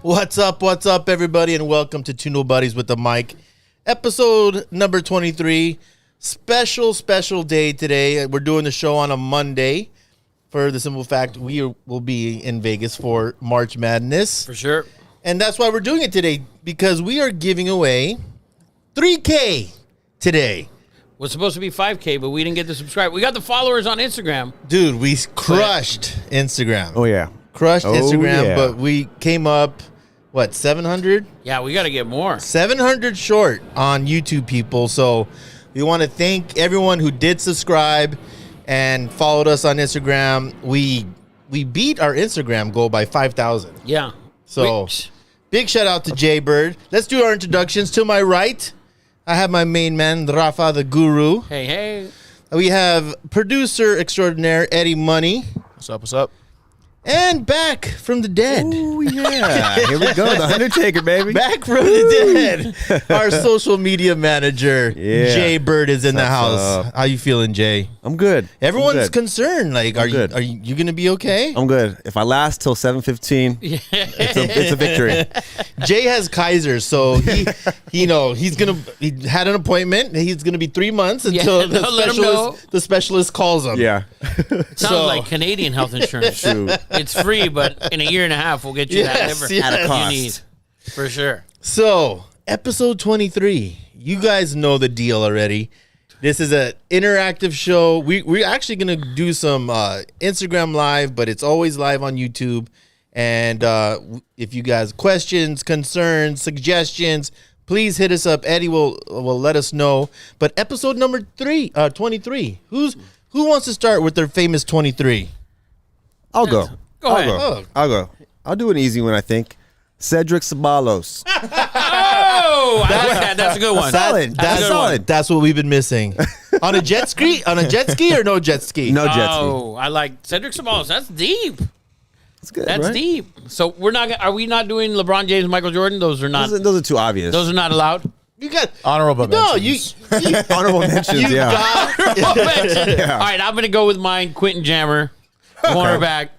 What's up, everybody, and welcome to Two Nobodies with the Mic, episode number 23. Special day today. We're doing the show on a Monday for the simple fact we will be in Vegas for March Madness. For sure. And that's why we're doing it today, because we are giving away $3K today. Was supposed to be 5K, but we didn't get the subscribe. We got the followers on Instagram. Dude, we crushed Instagram. Oh, yeah. Crushed Instagram, yeah. but we came up, 700? Yeah, we got to get more. 700 short on YouTube, people. So we want to thank everyone who did subscribe and followed us on Instagram. We beat our Instagram goal by 5,000. Yeah. So big shout out to Jay Bird. Let's do our introductions. To my right, I have my main man, Rafa the Guru. Hey. We have producer extraordinaire, Eddie Money. What's up? And back from the dead. Oh, yeah. Here we go. The Undertaker, baby. Back from the dead. Our social media manager, Yeah. Jay Bird, is in the What's house. up? How you feeling, Jay? I'm good. Everyone's I'm good. concerned. Like, are good. you going to be okay? I'm good. If I last till 7:15, it's a victory. Jay has Kaiser, so he had an appointment. He's gonna be 3 months until let him know. the specialist calls him. Yeah. Sounds like Canadian health insurance. Shoot. It's free, but in a year and a half, we'll get you that Yes, liver yes. At a cost. you need. For sure. So, episode 23. You guys know the deal already. This is an interactive show. We're actually going to do some Instagram live, but it's always live on YouTube. And if you guys questions, concerns, suggestions, please hit us up. Eddie will let us know. But episode number 23. Who wants to start with their famous 23? I'll go. Go ahead. I'll go. I'll do an easy one, I think. Cedric Ceballos. Oh, I like that. That's a good one. Solid. That's That's solid. That's what we've been missing. On a jet ski? On a jet ski or no jet ski? No jet ski. Oh, I like Cedric Ceballos. That's deep. That's good, That's right? deep. So are we not doing LeBron James, Michael Jordan? Those are not. Those are too obvious. Those are not allowed. You got Honorable no. mentions. You honorable mentions, you yeah. got All right, I'm going to go with mine. Quentin Jammer, cornerback,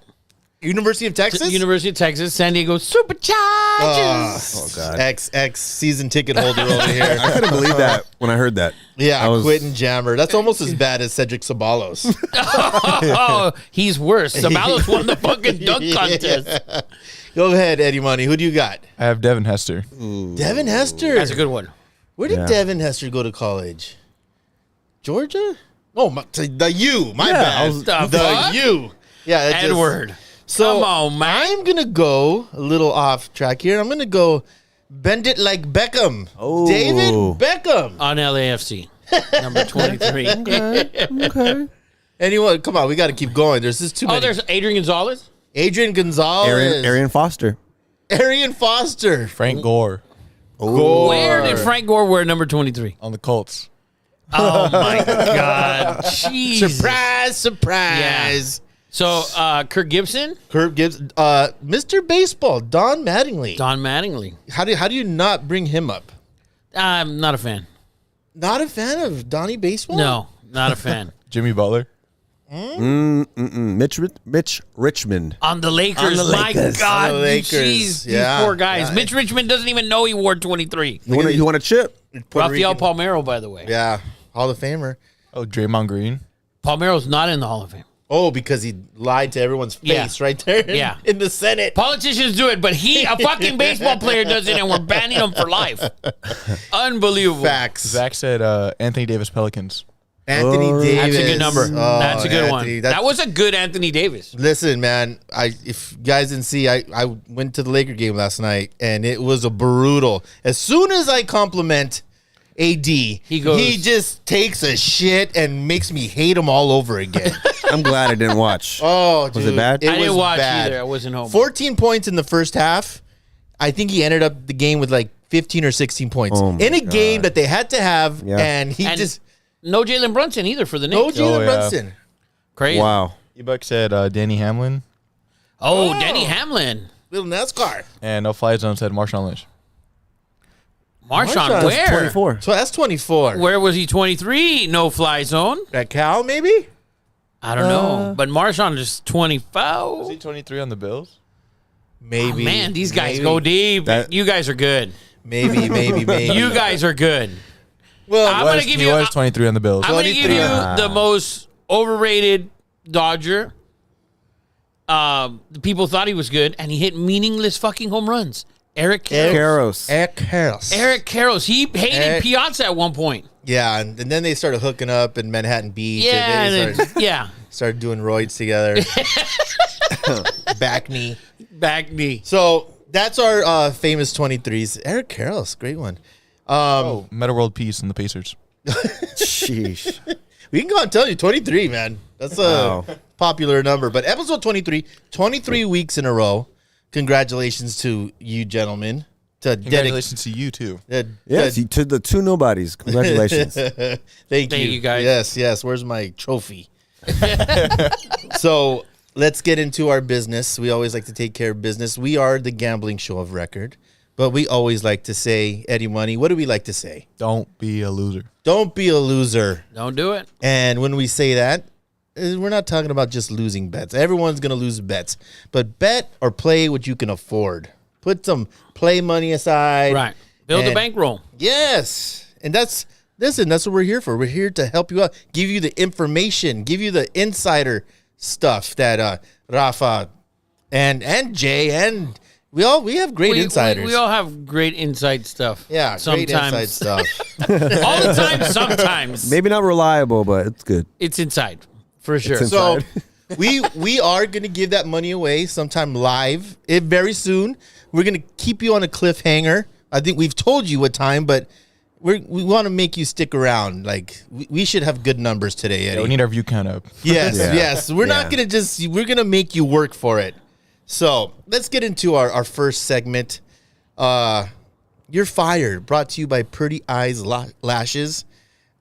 University of Texas. University of Texas, San Diego Superchargers. Oh, God. Ex season ticket holder over here. I couldn't believe that when I heard that. Yeah, I was- Quentin Jammer. That's almost as bad as Cedric Ceballos. Oh, he's worse. Sabalos won the fucking dunk contest. Go ahead, Eddie Money. Who do you got? I have Devin Hester. Devin Hester. That's a good one. Where did Yeah. Devin Hester go to college? Georgia? Oh, the U. My Yeah, bad. I was- The the fuck? U. Yeah, that Edward. So Come on, man. I'm gonna go a little off track here. I'm gonna go bend it like Beckham. Oh. David Beckham. On LAFC, number 23. Okay. Anyone? Come on, we got to keep going. There's just too Oh, many. there's Adrian Gonzalez. Adrian Gonzalez, Arian Foster. Arian Foster. Frank Gore Gore. Where did Frank Gore wear number 23? on the Colts. Oh, my God. Jesus. Surprise. So, Kirk Gibson, Kirk Gibbs, Mr. Baseball, Don Mattingly. Don Mattingly. How do you not bring him up? I'm not a fan. Not a fan of Donnie Baseball? No, not a fan. Jimmy Butler. Mitch Richmond. On the Lakers, On the my Lakers. God, On the Lakers, jeez, yeah. these poor guys. Yeah. Mitch Richmond doesn't even know he wore 23. You want a chip? Puerto Rafael Rican. Palmeiro, by the way. Yeah, Hall of Famer. Oh, Draymond Green. Palmeiro's not in the Hall of Fame. Oh, because he lied to everyone's face Yeah. right there Yeah. in the Senate. Politicians do it, but a fucking baseball player does it, and we're banning him for life. Unbelievable. Facts. Zach said Anthony Davis Pelicans. Anthony Oh, Davis. That's a good number. Oh, That's a good Anthony, one. That was a good Anthony Davis. Listen, man. If you guys didn't see, I went to the Laker game last night, and it was a brutal. As soon as I compliment AD, he just takes a shit and makes me hate him all over again. I'm glad I didn't watch. Oh, dude, Was it bad? I didn't was watch bad. either. I wasn't home. 14 points in the first half. I think he ended up the game with like 15 or 16 points Oh my in a game that they had to have, Yeah. and he And just no Jalen Brunson either for the no Knicks. Jalen yeah. Brunson. Crazy. Wow. E-Buck said Danny Hamlin. Oh, Denny Hamlin. Little NASCAR. And No Fly Zone said Marshawn Lynch. Marshawn, Marshawn's where? 24. So that's 24. Where was he? 23. No fly zone. At Cal, maybe? I don't know, but Marshawn is 25. Was he 23 on the Bills? Maybe. Oh, man, these guys maybe, go deep. That- You guys are good. Maybe. You guys are good. Well, I'm gonna give He you. was 23 on the Bills. I'm going to give 23. you the most overrated Dodger. The people thought he was good, and he hit meaningless fucking home runs. Eric Karros. Karros. Eric Karros. Eric Karros. He hated Eric- Piazza at one point. Yeah, and then they started hooking up in Manhattan Beach. Yeah, and they and started, yeah. started doing roids together. Back knee. Back knee. So that's our famous 23s. Eric Karros, great one. Meta World Peace and the Pacers. Sheesh. We can go and tell you 23, man. That's a Wow. popular number. But episode 23 weeks in a row. Congratulations to you, gentlemen. Congratulations to you, too. Yes, to the two nobodies. Congratulations. Thank you, guys. Yes. Where's my trophy? So let's get into our business. We always like to take care of business. We are the gambling show of record, but we always like to say, Eddie Money, what do we like to say? Don't be a loser. Don't be a loser. Don't do it. And when we say that, we're not talking about just losing bets. Everyone's going to lose bets, but bet or play what you can afford. Put some play money aside. Right. Build a And- bankroll. Yes. And that's what we're here for. We're here to help you out, give you the information, give you the insider stuff that Rafa and Jay and we have great insiders. We all have great inside stuff. yeah, great inside stuff. All the time, sometimes. Maybe not reliable, but it's good. It's inside, for sure. It's So inside. we are going to give that money away sometime live very soon. We're going to keep you on a cliffhanger. I think we've told you what time, but we want to make you stick around. Like we should have good numbers today, Eddie. Yeah, we need our view count up. Yes, Yeah. yes. We're not Yeah. going to we're going to make you work for it. So let's get into our first segment. You're Fired, brought to you by Pretty Eyes Lashes.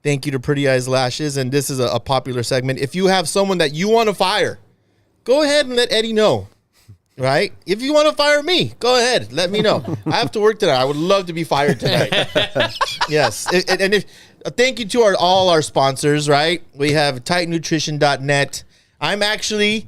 Thank you to Pretty Eyes Lashes. And this is a popular segment. If you have someone that you want to fire, go ahead and let Eddie know. Right? If you want to fire me, go ahead. Let me know. I have to work tonight. I would love to be fired tonight. Yes. Thank you to all our sponsors, right? We have TitanNutrition.net. I'm actually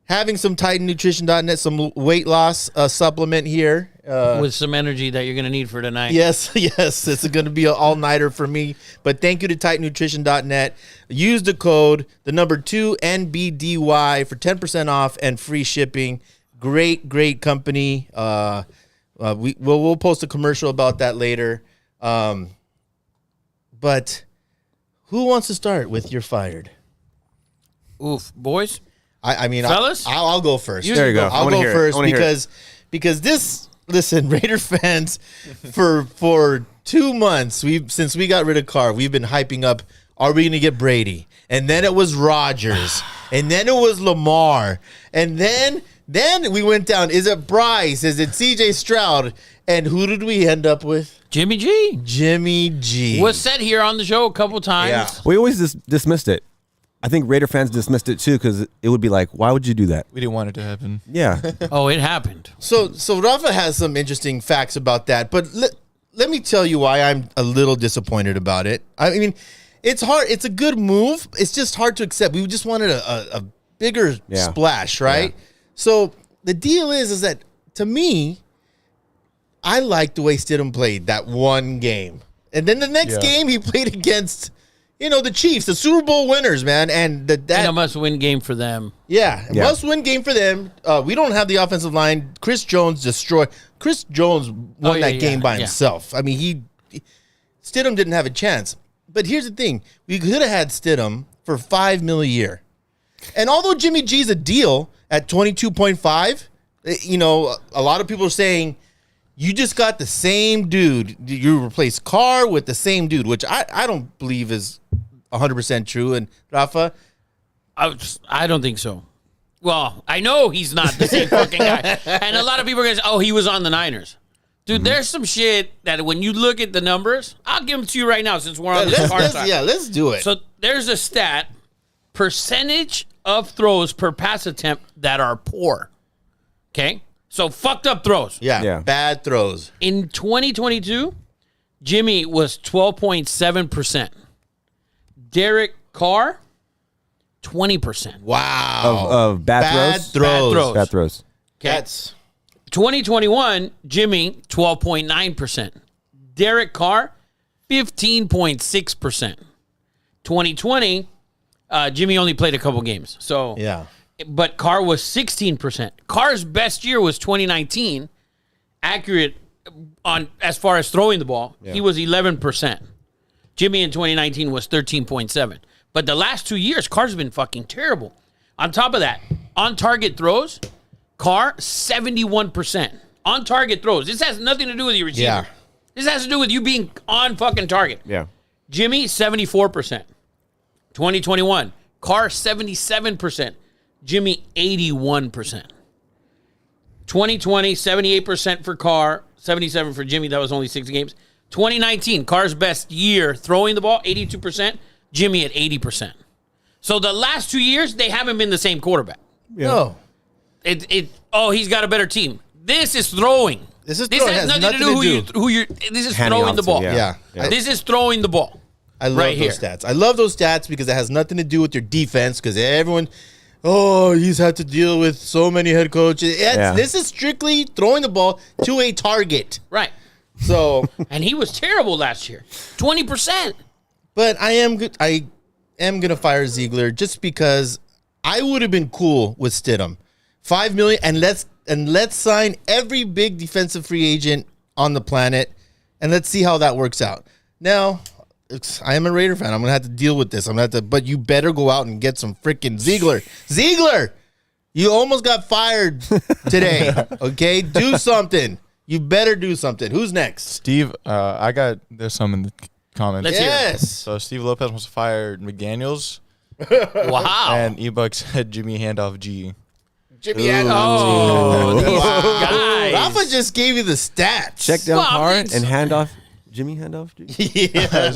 having some TitanNutrition.net, some weight loss supplement here. With some energy that you're going to need for tonight. Yes. It's going to be an all-nighter for me. But thank you to TitanNutrition.net. Use the code, the number 2NBDY for 10% off and free shipping. Great company. We'll post a commercial about that later. But who wants to start with You're Fired? Oof, boys. I mean, Fellas? I'll go first. There you go. I I'll wanna go hear it. first I wanna hear it. because this. Listen, Raider fans, for 2 months since we got rid of Carr, we've been hyping up. Are we going to get Brady? And then it was Rodgers, and then it was Lamar, and then we went down. Is it Bryce? Is it C.J. Stroud? And who did we end up with? Jimmy G. Jimmy G. Was said here on the show a couple times. Yeah. We always dismissed it. I think Raider fans dismissed it too because it would be like, why would you do that? We didn't want it to happen. Yeah. Oh, it happened. So Rafa has some interesting facts about that, but let me tell you why I'm a little disappointed about it. I mean, it's hard. It's a good move. It's just hard to accept. We just wanted a bigger splash, right? Yeah. So the deal is that to me, I like the way Stidham played that one game, and then the next game he played against, the Chiefs, the Super Bowl winners, man, and And a must-win game for them. Yeah. Must-win game for them. We don't have the offensive line. Chris Jones won that game by himself. I mean, Stidham didn't have a chance. But here's the thing. We could have had Stidham for $5 million a year. And although Jimmy G's a deal at 22.5, a lot of people are saying, you just got the same dude. You replaced Carr with the same dude, which I don't believe is 100% true. And Rafa? I don't think so. Well, I know he's not the same fucking guy. And a lot of people are going to say, oh, he was on the Niners. Dude, there's some shit that when you look at the numbers, I'll give them to you right now since we're on this hard side. Let's do it. So there's a stat, percentage of throws per pass attempt that are poor. Okay? So fucked up throws. Yeah. Bad throws. In 2022, Jimmy was 12.7%. Derek Carr, 20%. Wow. Of bad throws? throws. Bad throws. Bad throws. Okay. That's 2021, Jimmy, 12.9%. Derek Carr, 15.6%. 2020, Jimmy only played a couple games. So Yeah. But Carr was 16%. Carr's best year was 2019. Accurate on as far as throwing the ball, he was 11%. Jimmy in 2019 was 13.7. But the last 2 years, Carr's been fucking terrible. On top of that, on target throws, Carr 71%. On target throws. This has nothing to do with your receiver. Yeah. This has to do with you being on fucking target. Yeah. Jimmy 74%. 2021, Carr 77%. Jimmy 81%. 2020, 78% for Carr, 77% for Jimmy. That was only 6 games. 2019, Carr's best year throwing the ball, 82%. Jimmy at 80%. So the last 2 years, they haven't been the same quarterback. No. He's got a better team. This is throwing. This is This throwing. has It has nothing to nothing do who you're. This is Handing throwing off the to, ball. yeah. Yeah. This is throwing the ball. I love Right those here. stats. I love those stats because it has nothing to do with your defense because everyone, he's had to deal with so many head coaches. This is strictly throwing the ball to a target. Right. So, And he was terrible last year. 20%. but I am going to fire Ziegler just because I would have been cool with Stidham. $5 million and let's sign every big defensive free agent on the planet and let's see how that works out. Now, I am a Raider fan. I'm going to have to deal with this. But you better go out and get some freaking Ziegler. Ziegler, you almost got fired today. Okay? Do something. You better do something. Who's next? Steve, there's some in the comments. Let's hear it. Yes. So Steve Lopez wants to fire McDaniels, Wow. and Ebuck said Jimmy handoff G. Jimmy Oh, these guys. Rafa just gave you the stats. Check down Well, Carr it's- and Jimmy handoff. Yeah.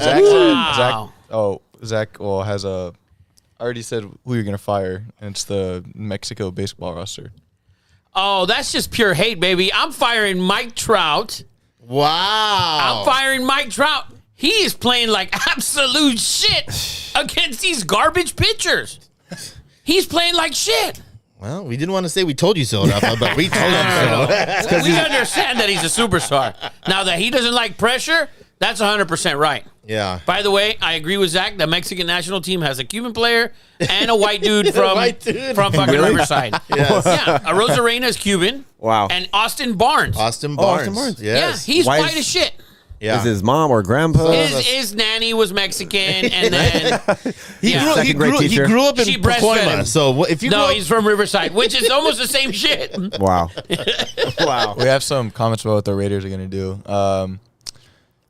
Zach has I already said who you're gonna fire, and it's the Mexico baseball roster. Oh, that's just pure hate, baby. I'm firing Mike Trout. Wow. I'm firing Mike Trout. He is playing like absolute shit against these garbage pitchers. He's playing like shit. Well, we didn't want to say we told you so, Rafa, but we told him so. We understand that he's a superstar. Now that he doesn't like pressure, that's 100% right. Yeah. By the way, I agree with Zach. The Mexican national team has a Cuban player and a white dude from from fucking Riverside. Yes. Yeah, Rosarena is Cuban. Wow. And Austin Barnes. Austin Barnes. Austin Barnes. Yes. Yeah, he's Why white is- as shit. Yeah. Is his mom or grandpa? His nanny was Mexican, and then He Yeah. Second grade he teacher. grew up in She breastfed him. Pacoima. So if you no, grew up, he's from Riverside, which is almost the same shit. Wow. Wow. We have some comments about what the Raiders are gonna do.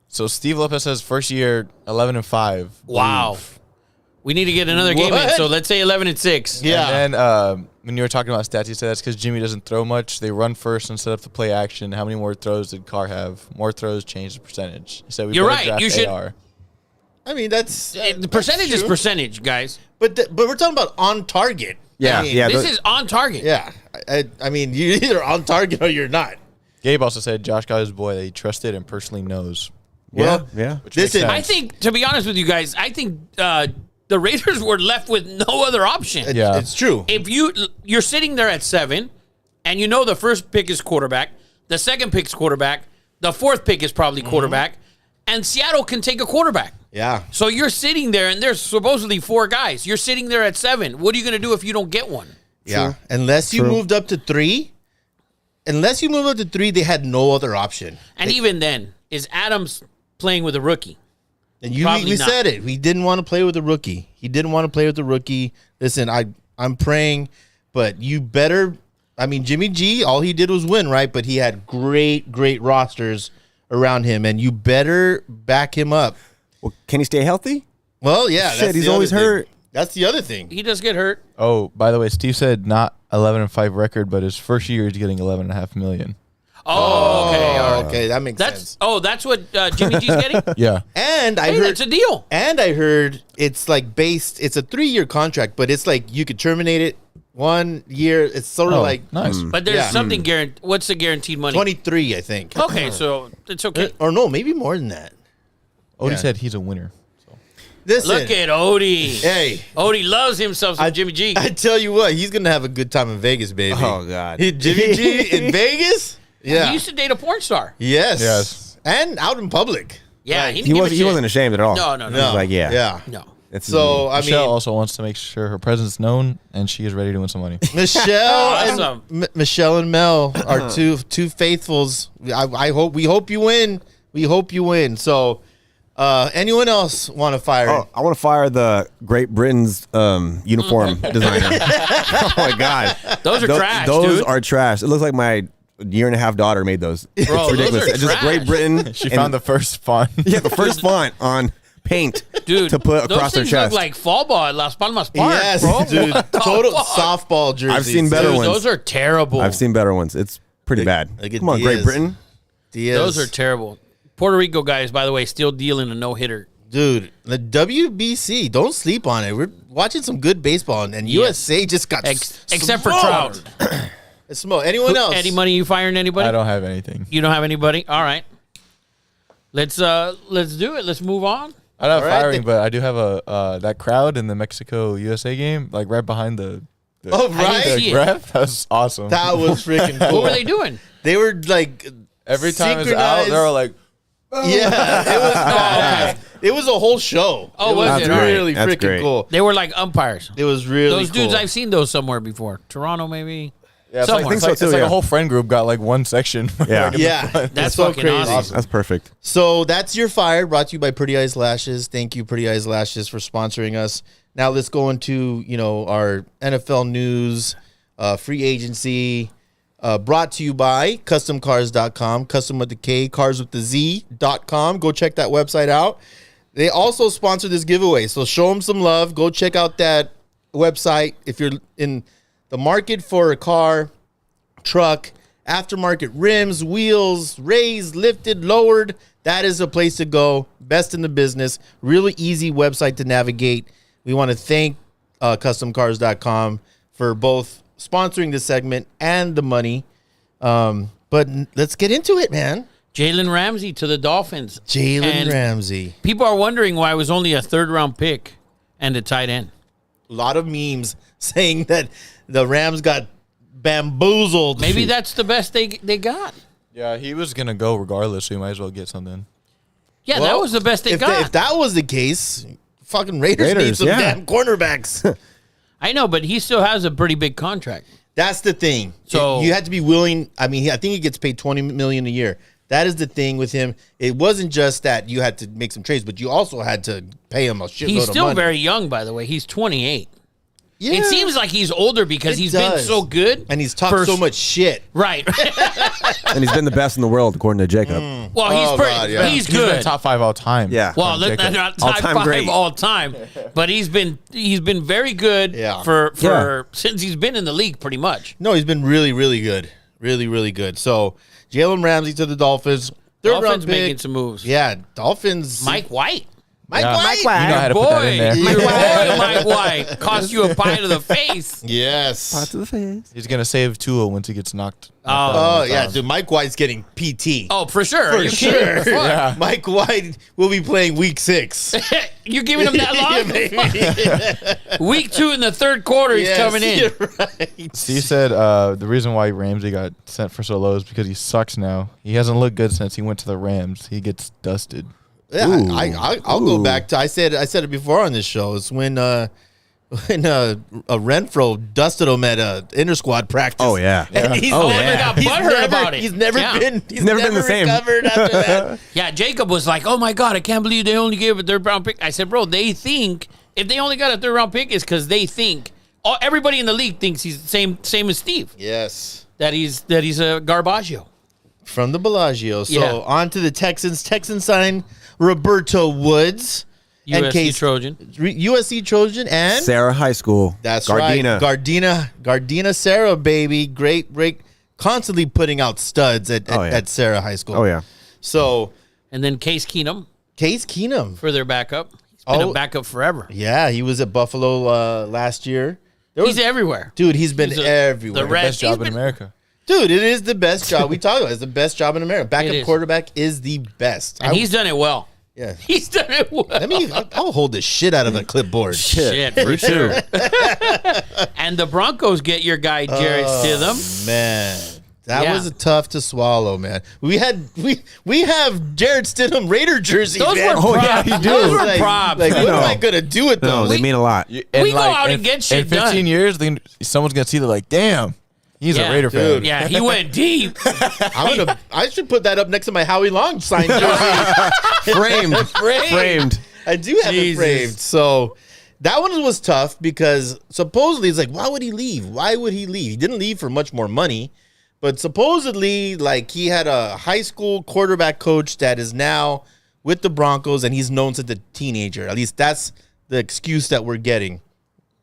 So Steve Lopez says first year 11-5. Wow. We need to get another game in, What? so let's say 11-6. Yeah. And then when you were talking about stats, you said that's because Jimmy doesn't throw much. They run first and set up the play action. How many more throws did Carr have? More throws change the percentage. He said we You're better right. draft You should- AR. I mean, that's The percentage is percentage, guys. But we're talking about on target. Yeah. I mean, Yeah. This is on target. Yeah. I mean, you're either on target or you're not. Gabe also said Josh got his boy that he trusted and personally knows. Well, Yeah. Which This makes is- I sense. think, to be honest with you guys, I think the Raiders were left with no other option. Yeah. It's true. If you're sitting there at 7, and you know the first pick is quarterback, the second pick is quarterback, the fourth pick is probably quarterback, and Seattle can take a quarterback. Yeah. So you're sitting there, and there's supposedly 4 guys. You're sitting there at 7. What are you going to do if you don't get one? Yeah. Unless you moved up to 3. Unless you moved up to 3, they had no other option. And even then, is Adams playing with a rookie? And Probably we not. said it. We didn't want to play with a rookie. He didn't want to play with the rookie. Listen, I'm praying, but you better. I mean, Jimmy G, all he did was win, right? But he had great rosters around him, and you better back him up. Well, can he stay healthy? Well, yeah. Shit, that's he's the always other thing. hurt. That's the other thing. He does get hurt. Oh, by the way, Steve said not 11-5 record, but his first year he's getting 11.5 million. Oh, okay. All right. Okay, that makes That's sense. that's what Jimmy G's getting. Yeah. And I Hey, heard that's a deal. And I heard it's like it's a 3-year contract, but it's like you could terminate it 1 year. It's sort of like nice. But there's Yeah. something guaranteed. What's the guaranteed money? 23, I think. Okay, so it's okay. Or no, maybe more than that. Odie Yeah. said he's a winner. So. Listen, Look at Odie. hey, Odie loves himself some Jimmy G. I tell you what, he's gonna have a good time in Vegas, baby. Oh, God. Jimmy G in Vegas? Yeah. He used to date a porn star. Yes. And out in public. Yeah, Like, didn't He give a wasn't. He shit. wasn't ashamed at all. No. He was like, yeah. Yeah. No. It's So I Michelle mean, also wants to make sure her presence is known, and she is ready to win some money. Michelle, Awesome. Michelle and Mel are two faithfuls. I hope we hope you win. We hope you win. So, anyone else want to fire? Oh, I want to fire the Great Britain's uniform designer. Oh my God, Those are trash, Those dude. are trash. It looks like my year-and-a-half daughter made those. Bro, It's those ridiculous. are It's just trash. Great Britain. She found the first font. yeah, the first font on paint Dude, to put across their those things chest. look like fall ball at Las Palmas Park, Yes, bro. dude. What the Total fuck? softball jerseys. I've seen better Dude, ones. those are terrible. I've seen better ones. It's pretty bad. look at Come on, Diaz. Great Britain. Diaz. Those are terrible. Puerto Rico guys, by the way, still dealing a no-hitter. Dude, the WBC. Don't sleep on it. We're watching some good baseball, and USA just got Except for smoked. Trout. Smoke. Anyone else? Eddie Money, you firing anybody? I don't have anything. You don't have anybody? All right. Let's do it. Let's move on. I don't have All right, firing, then. but I do have a that crowd in the Mexico USA game, like right behind the Oh, didn't right. see the it. ref. That was awesome. That was freaking cool. What were they doing? They were like Every time it's out, synchronized. they were like, Yeah, it was. It was a whole show. Oh, it was was it? All right. really That's freaking great. cool. They were like umpires. It was really Those dudes, cool. I've seen those somewhere before. Toronto, maybe. yeah, it's Somewhere. like, it's I think like, so, it's too, like yeah. a whole friend group got like one section. Yeah. Yeah, That's so fucking crazy. awesome. That's perfect. So that's your fire, brought to you by Pretty Eyes Lashes. Thank you, Pretty Eyes Lashes, for sponsoring us. Now let's go into our NFL news, free agency, brought to you by CustomCars.com, custom with the K, cars with the Z.com. Go check that website out. They also sponsor this giveaway, so show them some love. Go check out that website if you're in the market for a car, truck, aftermarket rims, wheels, raised, lifted, lowered. That is a place to go. Best in the business. Really easy website to navigate. We want to thank CustomCars.com for both sponsoring this segment and the money. But let's get into it, man. Jalen Ramsey to the Dolphins. Jalen And Ramsey. People are wondering why it was only a third-round pick and a tight end. A lot of memes saying that the Rams got bamboozled. Maybe that's the best they got. Yeah, he was gonna go regardless, so you might as well get something. Yeah, Well, that was the best they if got. if that was the case, fucking Raiders need Raiders, some yeah. damn cornerbacks. I know, but he still has a pretty big contract. That's the thing. So- you had to be willing. I mean, I think he gets paid $20 million a year. That is the thing with him. It wasn't just that you had to make some trades, but you also had to pay him a shitload He's of still money. very young, by the way. He's 28. Yeah. It seems like he's older because It he's been does. so good. and he's talked for- so much shit. Right. And he's been the best in the world, according to Jacob. Well, he's Oh, pretty. God, yeah. He's He's been good. top 5 all time. Yeah. Well, Jacob. that's not top All-time 5 great. all time, but he's been very good Yeah. for since he's been in the league, pretty much. No, he's been really, really good. Really, really good. So, Jalen Ramsey to the Dolphins. Third round Dolphins pick. making some moves. Yeah, Dolphins. Mike White. Mike Yeah. White. You know how to put that in Boy, there. your boy, Mike White, cost you a pie to the face. Yes. To the face. He's gonna save Tua once he gets knocked. Oh, yeah, dude. Mike White's getting PT. Oh, for sure. Are For you sure. kidding? Fuck. Yeah. Mike White will be playing week 6. You're giving him that long? Week 2 in the third quarter, he's Yes, coming in. you're right. He said the reason why Ramsey got sent for so low is because he sucks now. He hasn't looked good since he went to the Rams. He gets dusted. Yeah, Ooh. I'll go Ooh. back to I said it before on this show. It's when a Renfro dusted him at inter squad practice. Oh, yeah. And he's Oh, never, yeah. got he's butthurt never, about it. He's never Yeah. been. He's never been the same. recovered after that. Yeah, Jacob was like, "Oh my god, I can't believe they only gave a third round pick." I said, "Bro, they think if they only got a third round pick is because they think everybody in the league thinks he's the same as Steve Yes. that he's a Garbaggio." From the Bellagio. So Yeah. on to the Texans. Texans sign Roberto Woods. and USC Case- Trojan. USC Trojan and Sarah High School. that's Gardena. right. Gardena Sarah, baby. Great. Constantly putting out studs at Sarah High School. Oh, yeah. So And then Case Keenum Case Keenum. for their backup. He's been Oh. a backup forever. Yeah, he was at Buffalo last year. There was- He's everywhere. Dude, he's been He's everywhere. the red- Best job he's in been- America. Dude, it is the best job. We talk about it. It's the best job in America. It Backup is. quarterback is the best. And he's done it well. Yeah. He's done it well. I'll hold the shit out of a clipboard. Shit, for sure. And the Broncos get your guy Jared Stidham. Man, that was tough to swallow, man. We have Jared Stidham Raider jerseys. Those man. were props. yeah, you do. Those were Like, props. what am No. I gonna do with No, those? they mean a lot. We go out and get shit in 15 done. years, someone's gonna see that like, damn, he's Yeah. a Raider fan. Dude. Yeah, he went deep. I should put that up next to my Howie Long signed jersey. Framed. I do have Jesus. it framed. So that one was tough because supposedly it's like, why would he leave? Why would he leave? He didn't leave for much more money, but supposedly like he had a high school quarterback coach that is now with the Broncos and he's known since a teenager. At least that's the excuse that we're getting,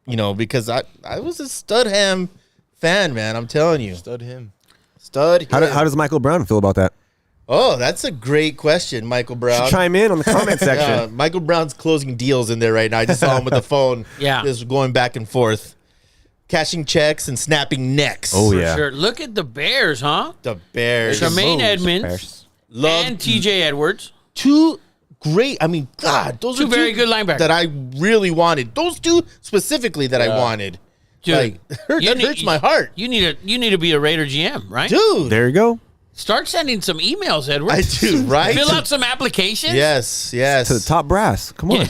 because I was a Studham fan, man. I'm telling you. Stud him. Stud. How does Michael Brown feel about that? Oh, that's a great question, Michael Brown. Chime in on the comment section. Michael Brown's closing deals in there right now. I just saw him with the phone. Yeah. Just going back and forth, cashing checks and snapping necks. Oh, For yeah. sure. Look at the Bears, huh? The Bears. Tremaine moves, Edmonds Bears. Love and TJ Edwards. two great. I mean, God, those Two are very good linebackers. that I really wanted. Those two specifically that I wanted. Dude, Like, that hurts my heart, You need to be a Raider GM, right? dude. There you go. Start sending some emails, Edwards. I do, right? Fill out some applications. Yes. To the top brass. Come on.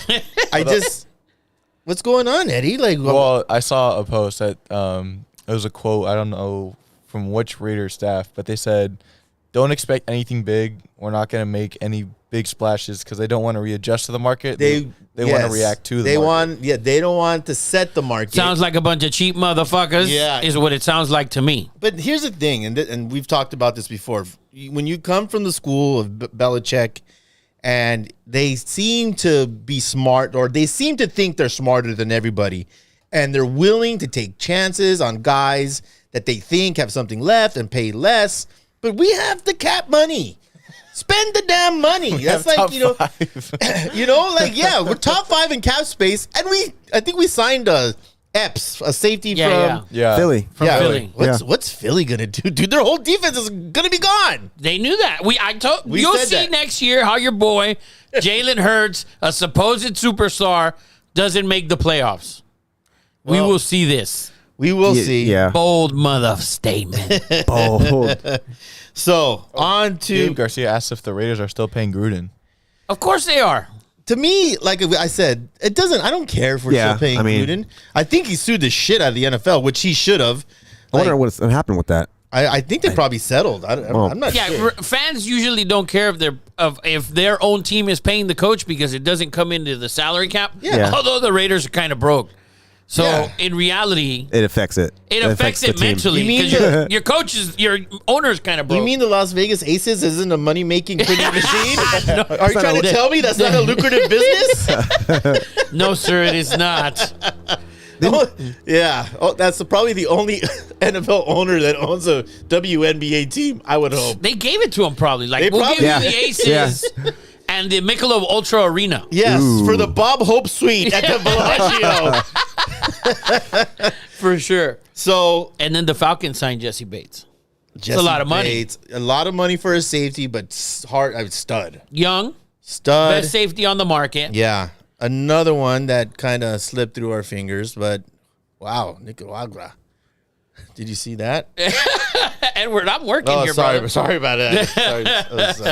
What's going on, Eddie? Like, Well, I saw a post that it was a quote. I don't know from which Raider staff, but they said, "Don't expect anything big. We're not going to make any big splashes because they don't want to readjust to the market. They want to react to the market. They don't want to set the market. Sounds like a bunch of cheap motherfuckers. Yeah. Is what it sounds like to me. But here's the thing, and we've talked about this before. When you come from the school of Belichick, and they seem to be smart, or they seem to think they're smarter than everybody, and they're willing to take chances on guys that they think have something left and pay less. But we have the cap money. Spend the damn money. That's like, top five. Oh, We're top 5 in cap space, and I think we signed a safety from Yeah. Philly. From Philly. What's Philly gonna do, dude? Their whole defense is gonna be gone. They knew that. We You'll said see that. next year how your boy Jalen Hurts, a supposed superstar, doesn't make the playoffs. We Well, will see this. We will see. Yeah. Bold mother statement. Bold. So on to Gabe Garcia asked if the Raiders are still paying Gruden. Of course they are. to me, like I said, it doesn't. I don't care if we're Yeah, still paying I mean- Gruden. I think he sued the shit out of the NFL, which he should have. I wonder what's going to happen with that. I think they probably settled. I'm not Yeah, sure. fans usually don't care if their own team is paying the coach because it doesn't come into the salary cap. Yeah. Although the Raiders are kind of broke. So Yeah. in reality, It affects it. it affects the it team. mentally You mean because your coach is your owner's kind of broke. You mean the Las Vegas Aces isn't a money making printing machine? Are you not trying to a- tell me that's not a lucrative business? No, sir, it is not. Yeah. Oh, that's probably the only NFL owner that owns a WNBA team, I would hope. They gave it to him probably. Like They we'll probably- give you Yeah. the Aces and the Michelob Ultra Arena. Yes, Ooh. for the Bob Hope Suite at the Bellagio. For sure. So And then the Falcons signed Jesse Bates. Jesse a lot of money. Bates, a lot of money for a safety, but stud. Young, Stud. best safety on the market. Yeah. Another one that kind of slipped through our fingers, but wow, Nicaragua. Did you see that? Edward, I'm working Oh, here, sorry, brother. sorry about that. Sorry, I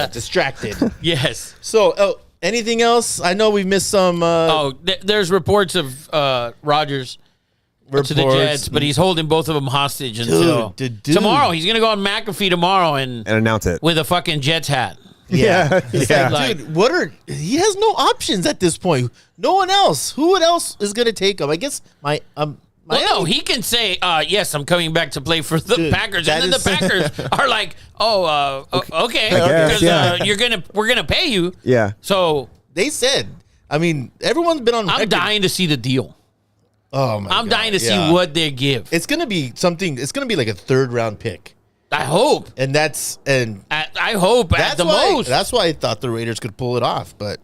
was distracted. Yes. So, anything else? I know we missed some. There's reports of Rodgers to the Reports. Jets, but he's holding both of them hostage until dude. tomorrow. He's gonna go on McAfee tomorrow and announce it. with a fucking Jets hat. Yeah, Yeah. Like- dude. He has no options at this point. No one else. Who else is gonna take him? I guess Well, no, he can say, yes, I'm coming back to play for the Dude, Packers. that And then is- the Packers are like, okay. guess, Because yeah. we're gonna pay you. Yeah. So They said. I mean, everyone's been on. I'm record. dying to see the deal. Oh my! I'm God, dying to see yeah. what they give. It's gonna be something. It's gonna be like a 3rd round pick, I hope. and I hope at that's the why, most. That's why I thought the Raiders could pull it off, but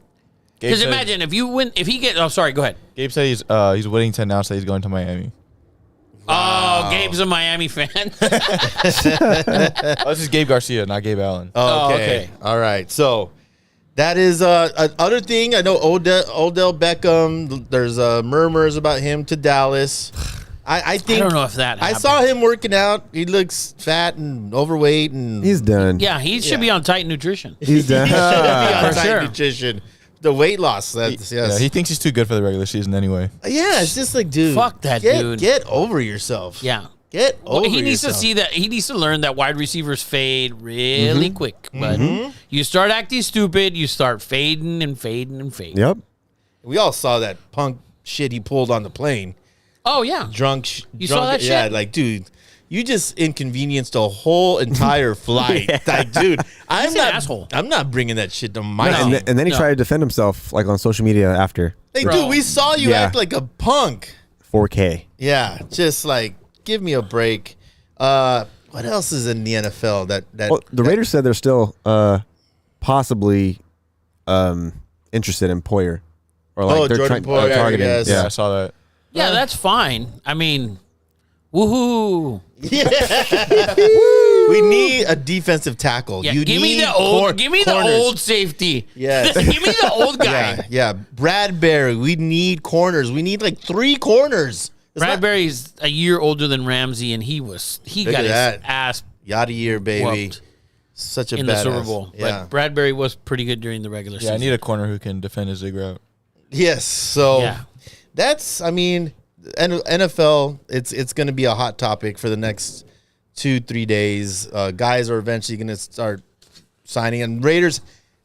Gabe Because said- imagine if he gets. Oh, sorry. Go ahead. Gabe said he's waiting to announce that he's going to Miami. Oh, Gabe's a Miami fan. Oh, this is Gabe Garcia, not Gabe Allen. Oh, okay. okay. All right. So That is other thing. I know Odell Beckham. There's murmurs about him to Dallas. I think I don't know if that I happened. saw him working out. He looks fat and overweight, and He's done. Yeah, he should be on Titan Nutrition. He's done. he should be on For tight sure. nutrition. The weight loss. That's yes. Yeah, he thinks he's too good for the regular season anyway. Yeah, it's just like, dude, Fuck that dude. Get over yourself. Yeah. Get over He needs yourself. to see that. He needs to learn that wide receivers fade really quick. But Mm-hmm. you start acting stupid, you start fading and fading and fading. Yep. We all saw that punk shit he pulled on the plane. Oh yeah. Drunk. You saw that Yeah, shit? like, dude, you just inconvenienced a whole entire flight. Like, dude, I'm He's an not. asshole. I'm not bringing that shit to my And, house. and then he No. tried to defend himself like on social media after Hey, Bro. dude, we saw you Yeah. act like a punk. 4K. Yeah, just like give me a break. What else is in the NFL that Well, the Raiders said they're still possibly interested in Poyer, or like they're Jordan trying Poyer, targeting. yes. Yeah, I Yeah. saw that. Yeah, that's fine. I mean, woohoo. we need a defensive tackle. Yeah, You give me need the old cor- give me corners. the old safety. Yes. give me the old guy. Yeah, yeah. Bradbury. We need corners. We need like 3 corners. It's not- Bradbury's a year older than Ramsey, and he Look got at his that. ass Yada year, baby. whooped Such a in the badass. Super Bowl. Yeah. But Bradbury was pretty good during the regular Yeah, I season. need a corner who can defend his zig route. Yes. So Yeah. that's. I mean, NFL. It's going to be a hot topic for the next 2-3 days. Guys are eventually going to start signing. And Raiders,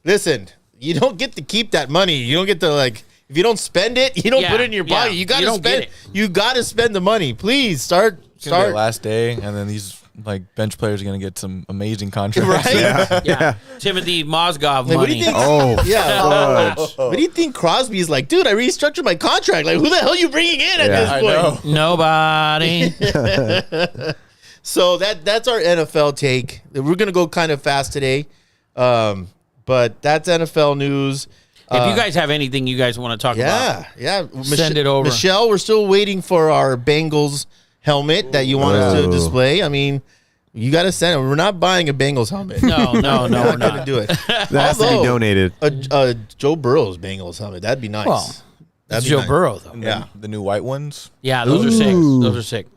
listen, you don't get to keep that money. You don't get to like. If you don't spend it, you don't Yeah, put it in your pocket. yeah. You got You to don't spend get it. You got to spend the money. Please start. It's gonna be Start. the last day, and then these like bench players are gonna get some amazing contracts. Right? Yeah. Timothy Mozgov Like, what do money. you think? Oh, Yeah. fudge. What do you think Crosby's like? Dude, I restructured my contract. Like, who the hell are you bringing in at Yeah. this I point? know. Nobody. So that's our NFL take. We're gonna go kind of fast today, but that's NFL news. If you guys have anything you guys want to talk about, Yeah. Send it over. Michelle, we're still waiting for our Bengals helmet that you want us to Ooh. display. I mean, you got to send it. We're not buying a Bengals helmet. no, we're we're not gonna not. do it. That has to be Although, donated. A Joe Burrow's Bengals helmet. That'd be nice. Well, That'd That's be Joe nice. Burrow though. Yeah, The new white ones. Yeah, those are sick. Ooh. Those are sick.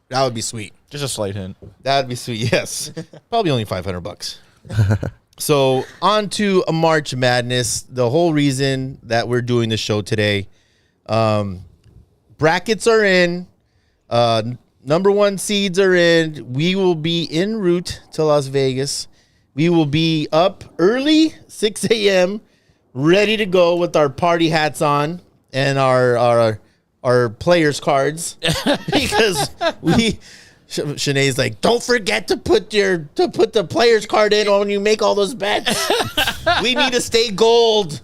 that would be sweet. Just a slight hint. That'd be sweet. Yes, probably only $500. So on to a March Madness. The whole reason that we're doing the show today, brackets are in. Number 1 seeds are in. We will be en route to Las Vegas. We will be up early, 6 a.m., ready to go with our party hats on and our players cards because we. Shanae's like, don't forget to put the players card in when you make all those bets. We need to stay gold.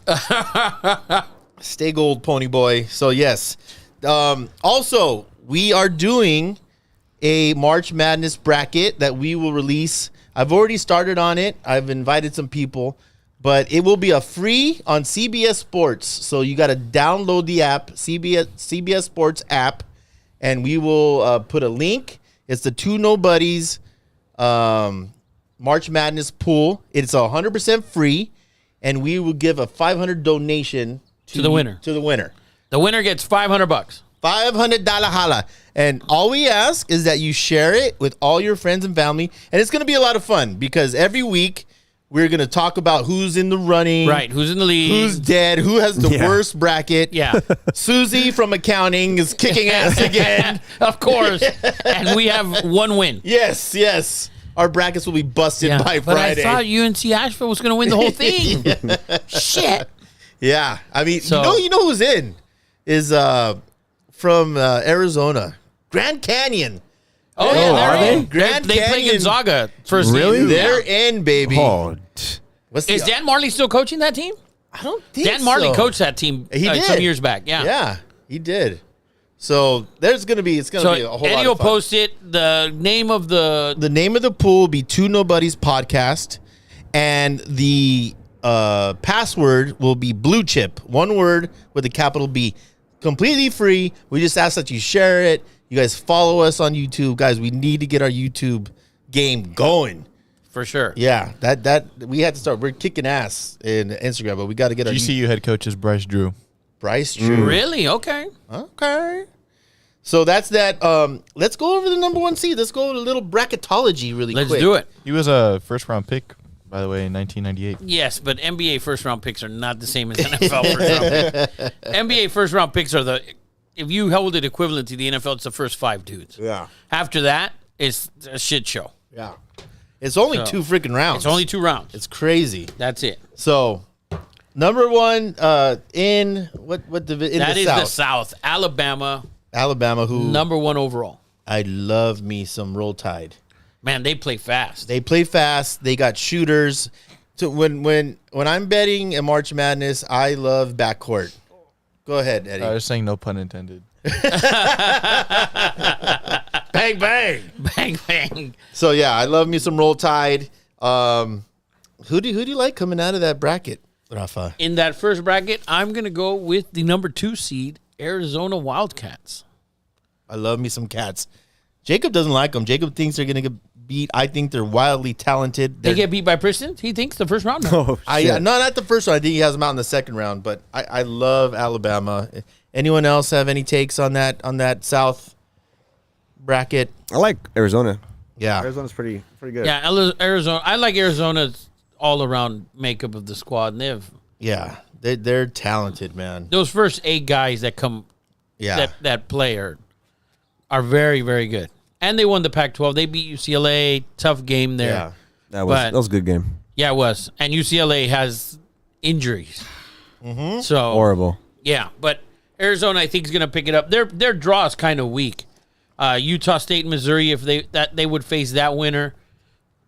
Stay gold, pony boy. So yes. Also, we are doing a March Madness bracket that we will release. I've already started on it. I've invited some people, but it will be a free on CBS Sports. So you got to download the app, CBS Sports app, and we will put a link. It's the 2 Nobodies March Madness pool. It's 100% free, and we will give a $500 donation To the winner. To the winner. The winner gets $500. $500 holla. And all we ask is that you share it with all your friends and family. And it's going to be a lot of fun because every week we're going to talk about who's in the running. Right. Who's in the lead? Who's dead? Who has the Yeah. worst bracket? Yeah. Susie from accounting is kicking ass again. Of course. And we have 1 win. Yes. Our brackets will be busted by but Friday. I thought UNC Asheville was going to win the whole thing. Shit. Yeah. I mean, So- you know who's in is from Arizona. Grand Canyon. Oh, yeah. are they're they? in. Grand They play Canyon. Gonzaga first Really? game. They're in, baby. Oh, What's the- Is Dan Marley still coaching that team? I don't think Dan Marley so. coached that team He did. some years back. Yeah. Yeah, he did. So it's gonna be a So whole Eddie lot will of fun. post it. The name of the The name of the pool will be 2 Nobodies Podcast, and the password will be blue chip. 1 word with a capital B. Completely free. We just ask that you share it. You guys follow us on YouTube, guys. We need to get our YouTube game going. for sure. Yeah, that we had to start. We're kicking ass in Instagram, but we got to get our GCU head coach is Bryce Drew. Bryce Drew. Really? Okay. Okay. So that's that. Let's go over the number 1 seed. Let's go to a little bracketology really Let's quick. do it. He was a first-round pick, by the way, in 1998. Yes, but NBA first-round picks are not the same as NFL first-round picks. NBA first-round picks are if you hold it equivalent to the NFL, it's the first 5 dudes. Yeah. After that, it's a shit show. Yeah. It's only So, 2 freaking rounds. It's only 2 rounds. It's crazy. That's it. So, number 1 in what division? That the is South. the South. Alabama, who Number 1 overall. I love me some Roll Tide. Man, they play fast. They play fast. They got shooters. So when I'm betting in March Madness, I love backcourt. Go ahead, Eddie. I was saying no pun intended. Bang bang. Bang, bang. So yeah, I love me some Roll Tide. Who do you like coming out of that bracket, Rafa? In that first bracket, I'm going to go with the number 2 seed, Arizona Wildcats. I love me some Cats. Jacob doesn't like them. Jacob thinks they're gonna get beat. I think they're wildly talented. They get beat by Princeton? He thinks the first round? No. Oh, shit. Not the first one. I think he has them out in the second round. But I love Alabama. Anyone else have any takes on that South bracket? I like Arizona. Yeah, Arizona's pretty good. Yeah, Arizona. I like Arizona's all-around makeup of the squad. And they have they're talented, man. those first 8 guys that come Yeah, that play are very, very good. And they won the Pac-12. They beat UCLA. Tough game there. yeah. That was But- a good game. Yeah, it was. And UCLA has injuries. Mm-hmm. So Horrible. yeah, but Arizona, I think, is going to pick it up. Their draw is kind of weak. Utah State, Missouri, if they would face that winner,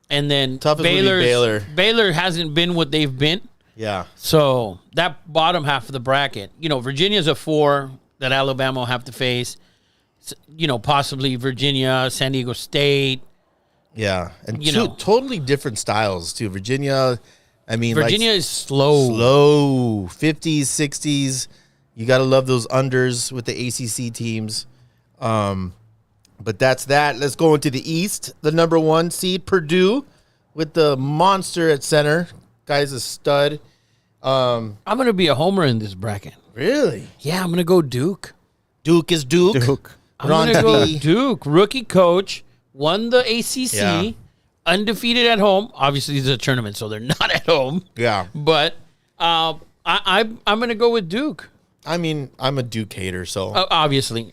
and then Toughest would be Baylor. Baylor hasn't been what they've been. Yeah, So that bottom half of the bracket, Virginia's a 4 that Alabama will have to face. Possibly Virginia, San Diego State. yeah, and You two know. totally different styles too. Virginia, I mean, Virginia is slow. 50s, 60s. You got to love those unders with the ACC teams. But that's that. Let's go into the East. The number 1 seed, Purdue, with the monster at center. Guy's a stud. I'm going to be a homer in this bracket. Really? Yeah, I'm going to go Duke. Duke is Duke. I'm going to go Ronti. Duke. Rookie coach, won the ACC, Yeah. undefeated at home. Obviously, it's a tournament, so they're not at home. Yeah. But I'm going to go with Duke. I mean, I'm a Duke hater, so. Obviously.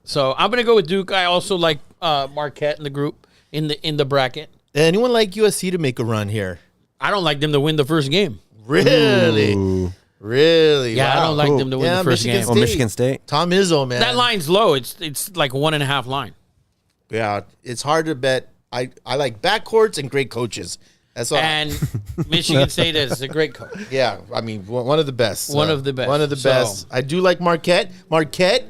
So I'm going to go with Duke. I also like Marquette in the group, in the bracket. Anyone like USC to make a run here? I don't like them to win the first game. Really? Ooh. Really? Yeah, I Wow. don't like them to win the first Michigan game. Oh, Michigan State. Tom Izzo, man. That line's low. It's like 1.5 line. Yeah, it's hard to bet. I like backcourts and great coaches. That's all. And Michigan State is a great coach. Yeah, I mean, one of the best. One of the best. One of the So- best. I do like Marquette. Marquette,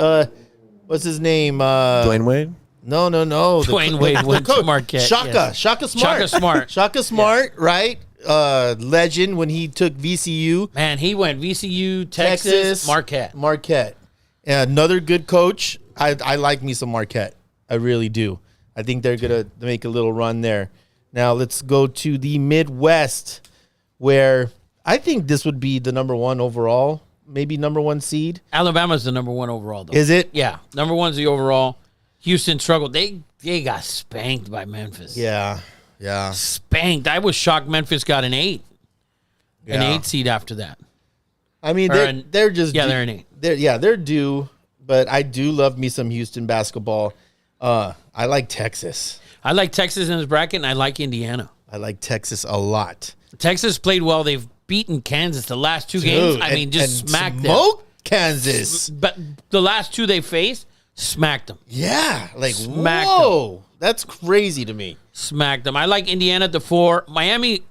what's his name? Dwayne Wade. No. Dwayne Wade went to Marquette, Shaka. yes. Shaka Smart. Shaka Smart. Shaka Smart, right? Legend when he took VCU. Man, he went VCU, Texas, Marquette. Marquette. And another good coach. I like me some Marquette. I really do. I think they're going to make a little run there. Now let's go to the Midwest, where I think this would be the number 1 overall, maybe number 1 seed. Alabama's the number 1 overall, though. Is it? Yeah, number 1's the overall. Houston struggled. They got spanked by Memphis. Yeah. Spanked. I was shocked Memphis got an 8. An Yeah. 8 seed after that. I mean, Or they're just yeah, due- they're an 8. They're due, but I do love me some Houston basketball. I like Texas. I like Texas in this bracket, and I like Indiana. I like Texas a lot. Texas played well. They've beaten Kansas the last 2 games. Dude, I mean, just and smacked them. smoke Kansas. But the last 2 they faced, smacked them. Yeah, like Smacked whoa, that's crazy to me. Smacked them. I like Indiana at the 4. Miami's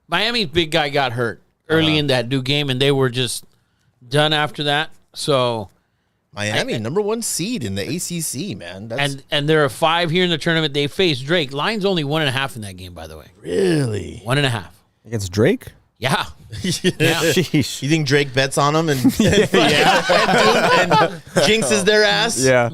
big guy got hurt early in that Duke game, and they were just done after that. So, Miami, number 1 seed in the ACC, man. That's and there are 5 here in the tournament. They faced Drake. Line's only 1.5 in that game, by the way. really. 1.5. Against Drake? Yeah. Sheesh. You think Drake bets on them and and jinxes their ass? Yeah.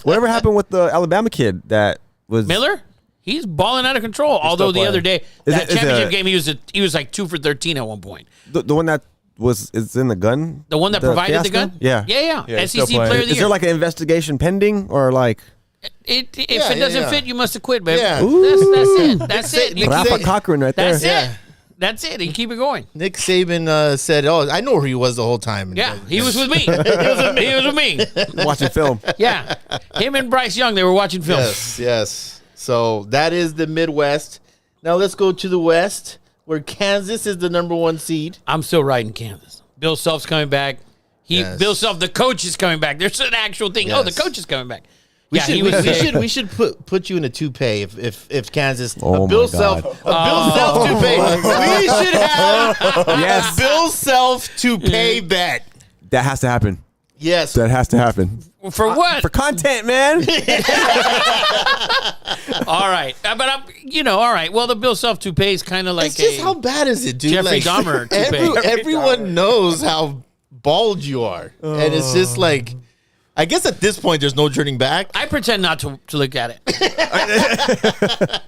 Whatever happened with the Alabama kid that was Miller? He's balling out of control. Although the other day, Is that it- is championship it- game, he was like 2 for 13 at one point. The one that is in the gun? The one that provided the fiasco? gun? Yeah. Yeah. Yeah, he's still SEC playing. player of the Is year. there like an investigation pending or like If Yeah, it doesn't yeah. fit, you must have quit, baby. Yeah. That's it. That's it. You- Rafa Cochran right there? That's Yeah. it. That's it. You keep it going. Nick Saban said, "Oh, I know where he was the whole time." Yeah, he was with me. He was with me. Watching film. Yeah, him and Bryce Young, they were watching film. Yes. So that is the Midwest. Now let's go to the West, where Kansas is the number 1 seed. I'm still riding Kansas. Bill Self's coming back. Yes. Bill Self, the coach is coming back. There's an actual thing. Oh, the Yes. coach is coming back. We Yeah, should, he we, was. we should put you in a toupee if Kansas Oh a Bill my Self God. Bill Self toupee. We should have Yes. a Bill Self toupee bet. That has to happen. Yes. That has to happen. For what? For content, man. All right, but all right. Well, the Bill Self toupee is kind of like It's just how bad is it, dude? Jeffrey Dahmer toupee. Everyone knows how bald you are, and it's just like, I guess at this point there's no turning back. I pretend not to look at it.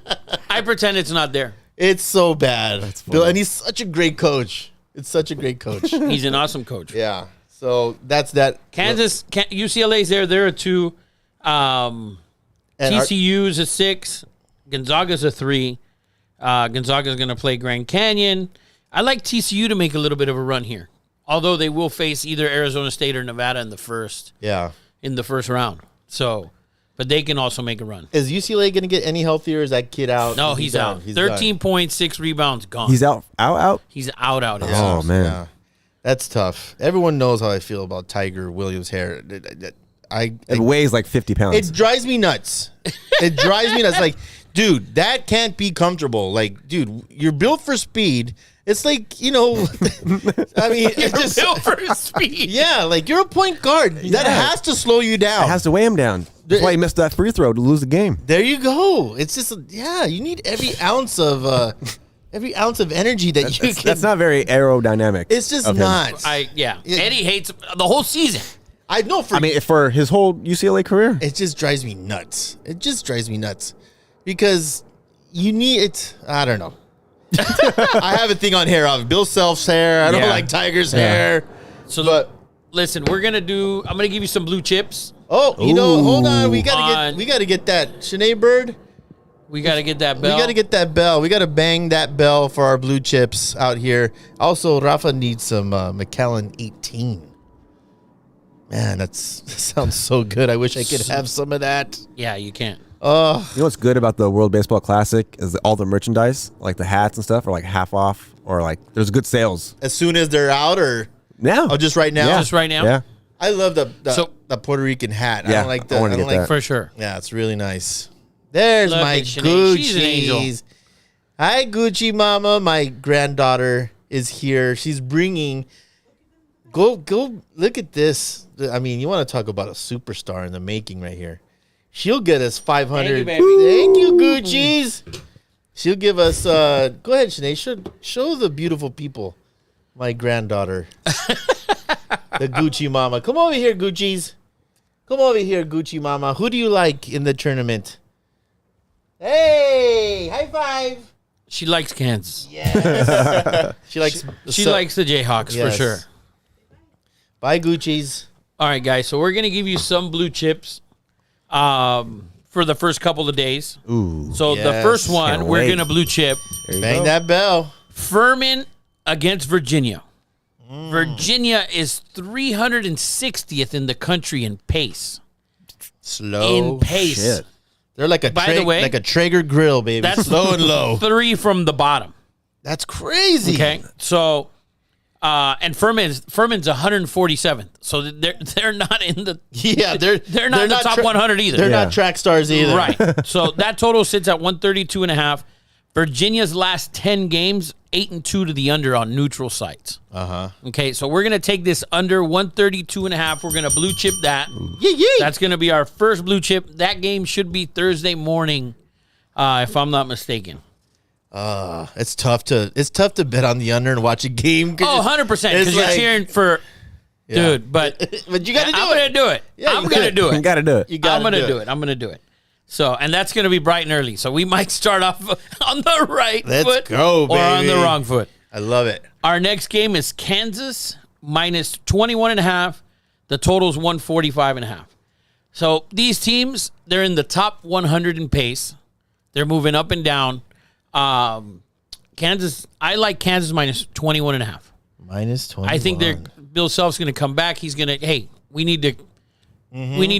I pretend it's not there. It's so bad, Bill, and he's such a great coach. It's such a great coach. He's an awesome coach. Yeah. So that's that. Kansas, UCLA's there. They're a 2. And TCU's a 6. Gonzaga's a 3. Gonzaga's going to play Grand Canyon. I like TCU to make a little bit of a run here, although they will face either Arizona State or Nevada in the first round. So, but they can also make a run. Is UCLA going to get any healthier? Is that kid out? No, he's out. He's 13 points, 6 rebounds, gone. He's out. He's out. done. Oh, man. Yeah. That's tough. Everyone knows how I feel about Tiger Williams' hair. It weighs like 50 pounds. It drives me nuts. It drives me nuts. Like, dude, that can't be comfortable. Like, dude, you're built for speed. It's like, I mean, it's just built for speed. Yeah, like you're a point guard. That has to slow you down. It has to weigh him down. That's why he missed that free throw to lose the game. There you go. It's just you need every ounce of energy that you can. That's not very aerodynamic. It's just of him. not. Eddie hates the whole season. I know for his whole UCLA career. it just drives me nuts. It just drives me nuts because you need it. I don't know. I have a thing on hair. Bill Self's hair. I don't Yeah. like Tiger's hair. So, But listen, I'm gonna give you some blue chips. hold on. We On- gotta get that Shanae Bird. We got to get that bell. We gotta get that bell. We gotta bang that bell for our blue chips out here. Also, Rafa needs some McAllen 18. Man, that sounds so good. I wish I could have some of that. Yeah, you can't. You know what's good about the World Baseball Classic is that all the merchandise, like the hats and stuff, are like half off or like there's good sales. As soon as they're out, or Now. just right now. Yeah. Just right now? Yeah. I love the So- Puerto Rican hat. I Yeah, don't like I wanna get that. For sure. Yeah, it's really nice. There's Look my at Shanae. She's an angel. Gucci's. Hi, Gucci Mama. My granddaughter is here. She's bringing. Go look at this. I mean, you want to talk about a superstar in the making right here. She'll get us 500. Thank you, baby. Thank you, Gucci's. She'll give us. Go ahead, Shanae. Show the beautiful people my granddaughter, the Gucci Mama. Come over here, Gucci's. Come over here, Gucci Mama. Who do you like in the tournament? Hey, high five. She likes Kansas. Yes. She likes. She likes the Jayhawks Yes. for sure. Bye, Gucci's. All right, guys. So we're gonna give you some blue chips, for the first couple of days. Ooh. So the Yes. first one, Can't we're wait. gonna blue chip There you Bang go. that bell. Furman against Virginia. Virginia is 360th in the country in pace. Slow. In pace. Shit. They're like a By the way, like a Traeger grill, baby. That's slow and low. 3 from the bottom. That's crazy. Okay, so and Furman's 147th, so they're not in the Yeah, they're not in the top 100 either. They're Yeah. not track stars either. Right. So that total sits at 132.5. Virginia's last 10 games, 8-2 to the under on neutral sites. Okay, so we're gonna take this under 132.5. We're gonna blue chip that. Yeah. That's gonna be our first blue chip. That game should be Thursday morning, if I'm not mistaken. It's tough to bet on the under and watch a game. Oh, 100%, because it's you're like- cheering for dude, but But you got to do I'm it. gonna do it. Yeah, I'm you gonna gotta- do You it. got to do it. You gotta I'm gonna do do it. it. I'm gonna do it. So, and that's going to be bright and early. So we might start off on the right Let's foot go, or on the baby. wrong foot. I love it. Our next game is Kansas minus 21.5. The total is 145.5. So these teams, they're in the top 100 in pace. They're moving up and down. Kansas, I like Kansas minus 21.5. Minus 20. I think Bill Self's going to come back. He's going to, hey, we need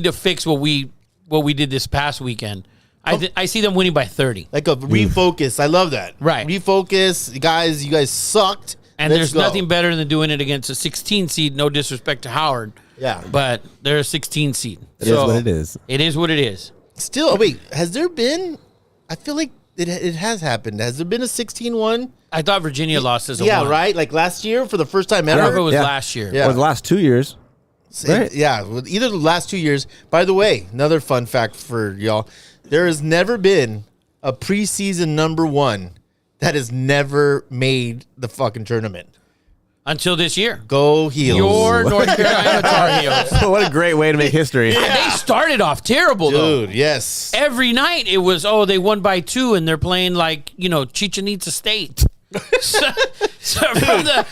to fix what we did this past weekend. I see them winning by 30. like a refocus. I love that. Right. Refocus. Guys, you guys sucked. And Let's there's go. nothing better than doing it against a 16 seed. No disrespect to Howard. Yeah. But they're a 16 seed. It is what it is. It is what it is. Still, oh, wait, has there been, I feel like it has happened. Has there been a 16-1? I thought Virginia lost as a Yeah, one. right? Like last year for the first time I don't know if ever? it was Yeah. last year. Yeah. Or the last 2 years. Right. Yeah, with either the last 2 years. By the way, another fun fact for y'all. There has never been a preseason number one that has never made the fucking tournament. Until this year. Go Heels. Your North Carolina Tar Heels. What a great way to make history. They started off terrible, though. Dude, yes. Every night it was, they won by 2 and they're playing like, Chichen Itza State. so from the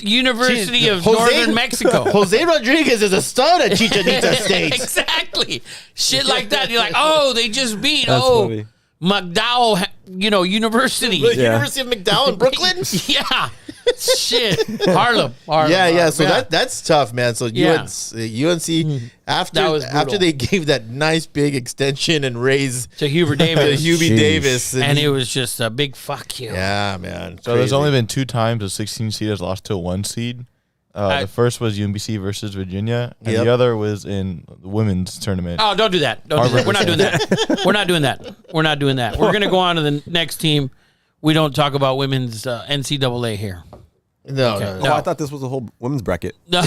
University of Northern Mexico. Jose Rodriguez is a stud at Chichen Itza State. Exactly. Shit like that. You're like, they just beat, That's funny. McDowell, University. The Yeah. University of McDowell in Brooklyn? Yeah. Shit. Harlem. Yeah. So that's tough, man. So Yeah. UNC after That was brutal. they gave that nice big extension and raise To Hubert to Davis. Hubie Sheesh. Davis, And it was just a big fuck you. yeah, man. So there's Crazy. only been 2 times a 16 seed has lost to a 1 seed. The first was UMBC versus Virginia, and Yep. the other was in the women's tournament. Oh, don't do that. Don't do that. We're not doing that. We're not doing that. We're not doing that. We're going to go on to the next team. We don't talk about women's NCAA here. No, Okay. no, Oh, I thought this was a whole women's bracket. No.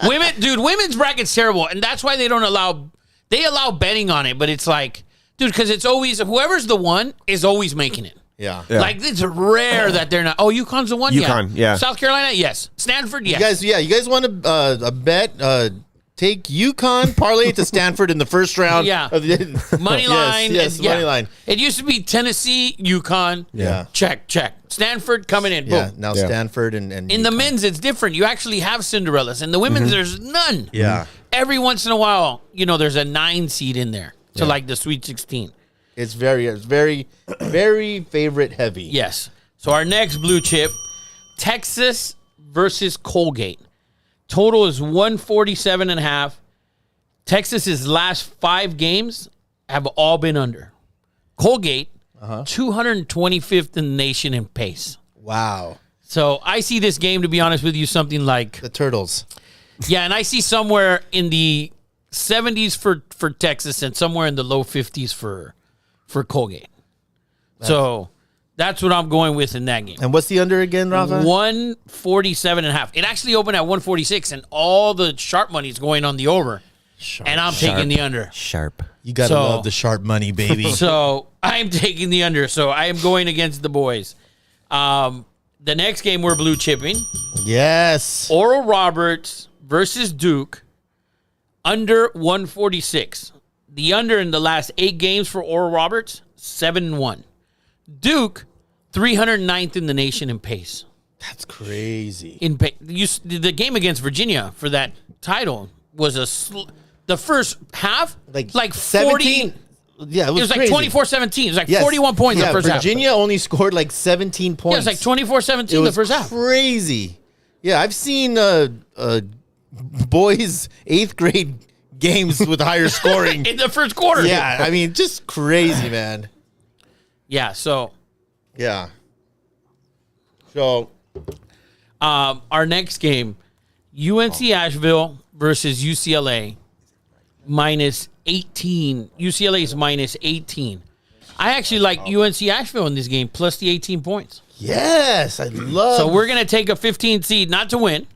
Women's bracket's terrible. And that's why they allow betting on it. But it's like, dude, because it's always, whoever's the one is always making it. Yeah. Yeah. Like, it's rare that they're not. Oh, UConn's the one? UConn, yeah. South Carolina? Yes. Stanford? Yes. You guys want a bet? Take UConn, parlay it to Stanford in the first round. Yeah. Of the, Money line. Yes, and, yeah. money line. It used to be Tennessee, UConn. Yeah. Check. Stanford coming in. Yeah. Boom. Now Yeah. Stanford and In the men's, it's different. You actually have Cinderellas. In the women's, there's none. Yeah. Every once in a while, there's a 9 seed in there to like the Sweet 16. It's very, very favorite heavy. Yes. So our next blue chip, Texas versus Colgate. Total is 147.5. Texas's last 5 games have all been under. Colgate, 225th in the nation in pace. Wow. So I see this game, to be honest with you, something like, The Turtles. yeah, and I see somewhere in the 70s for Texas and somewhere in the low 50s for Colgate. So that's what I'm going with in that game. And what's the under again, Rafa? 147.5. It actually opened at 146, and all the sharp money is going on the over. And I'm taking the under. Sharp. You gotta So- love the sharp money, baby. So I'm taking the under. So I am going against the boys. The next game we're blue chipping. Yes. Oral Roberts versus Duke. Under 146. The under in the last 8 games for Oral Roberts, 7-1. Duke, 309th in the nation in pace. That's crazy. The game against Virginia for that title was the first half, like 40. 17. Yeah, it was, It was like crazy. 24-17. It was like Yes. 41 points in the first half. Virginia only scored like 17 Yeah, points. it was like 24-17 It the was first half. crazy. Yeah, I've seen boys 8th grade games with higher scoring. In the first quarter. Yeah, I mean, just crazy, man. Yeah, so Yeah. So, our next game, UNC Asheville versus UCLA, minus 18. UCLA is minus 18. I actually like UNC Asheville in this game, plus the 18 points. yes, I love. So we're going to take a 15 seed, not to win.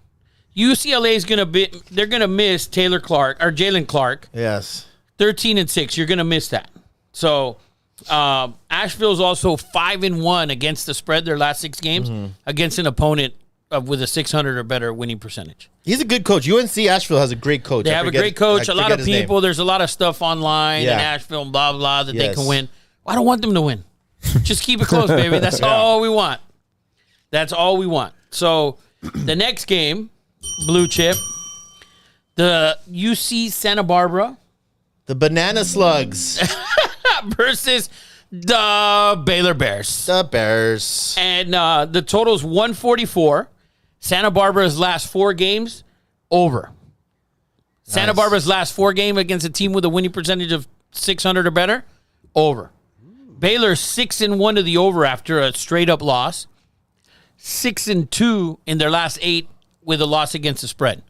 UCLA is going to they're going to miss Jalen Clark, Yes. 13-6. You're going to miss that. So Asheville's also 5-1 against the spread their last 6 games against an opponent with a 600 or better winning percentage. He's a good coach. UNC Asheville has a great coach. They have a great coach. A lot of people. Name. There's a lot of stuff online in Asheville and blah, blah, that they can win. I don't want them to win. Just keep it close, baby. That's all we want. That's all we want. So the next game, blue chip, the UC Santa Barbara. The Banana Slugs. Versus the Baylor Bears. The Bears. And the total is 144. Santa Barbara's last 4 games, over. Santa Barbara's last 4 games against a team with a winning percentage of 600 or better, over. Baylor 6-1 to the over after a straight-up loss. 6-2 in their last 8 with a loss against the spread.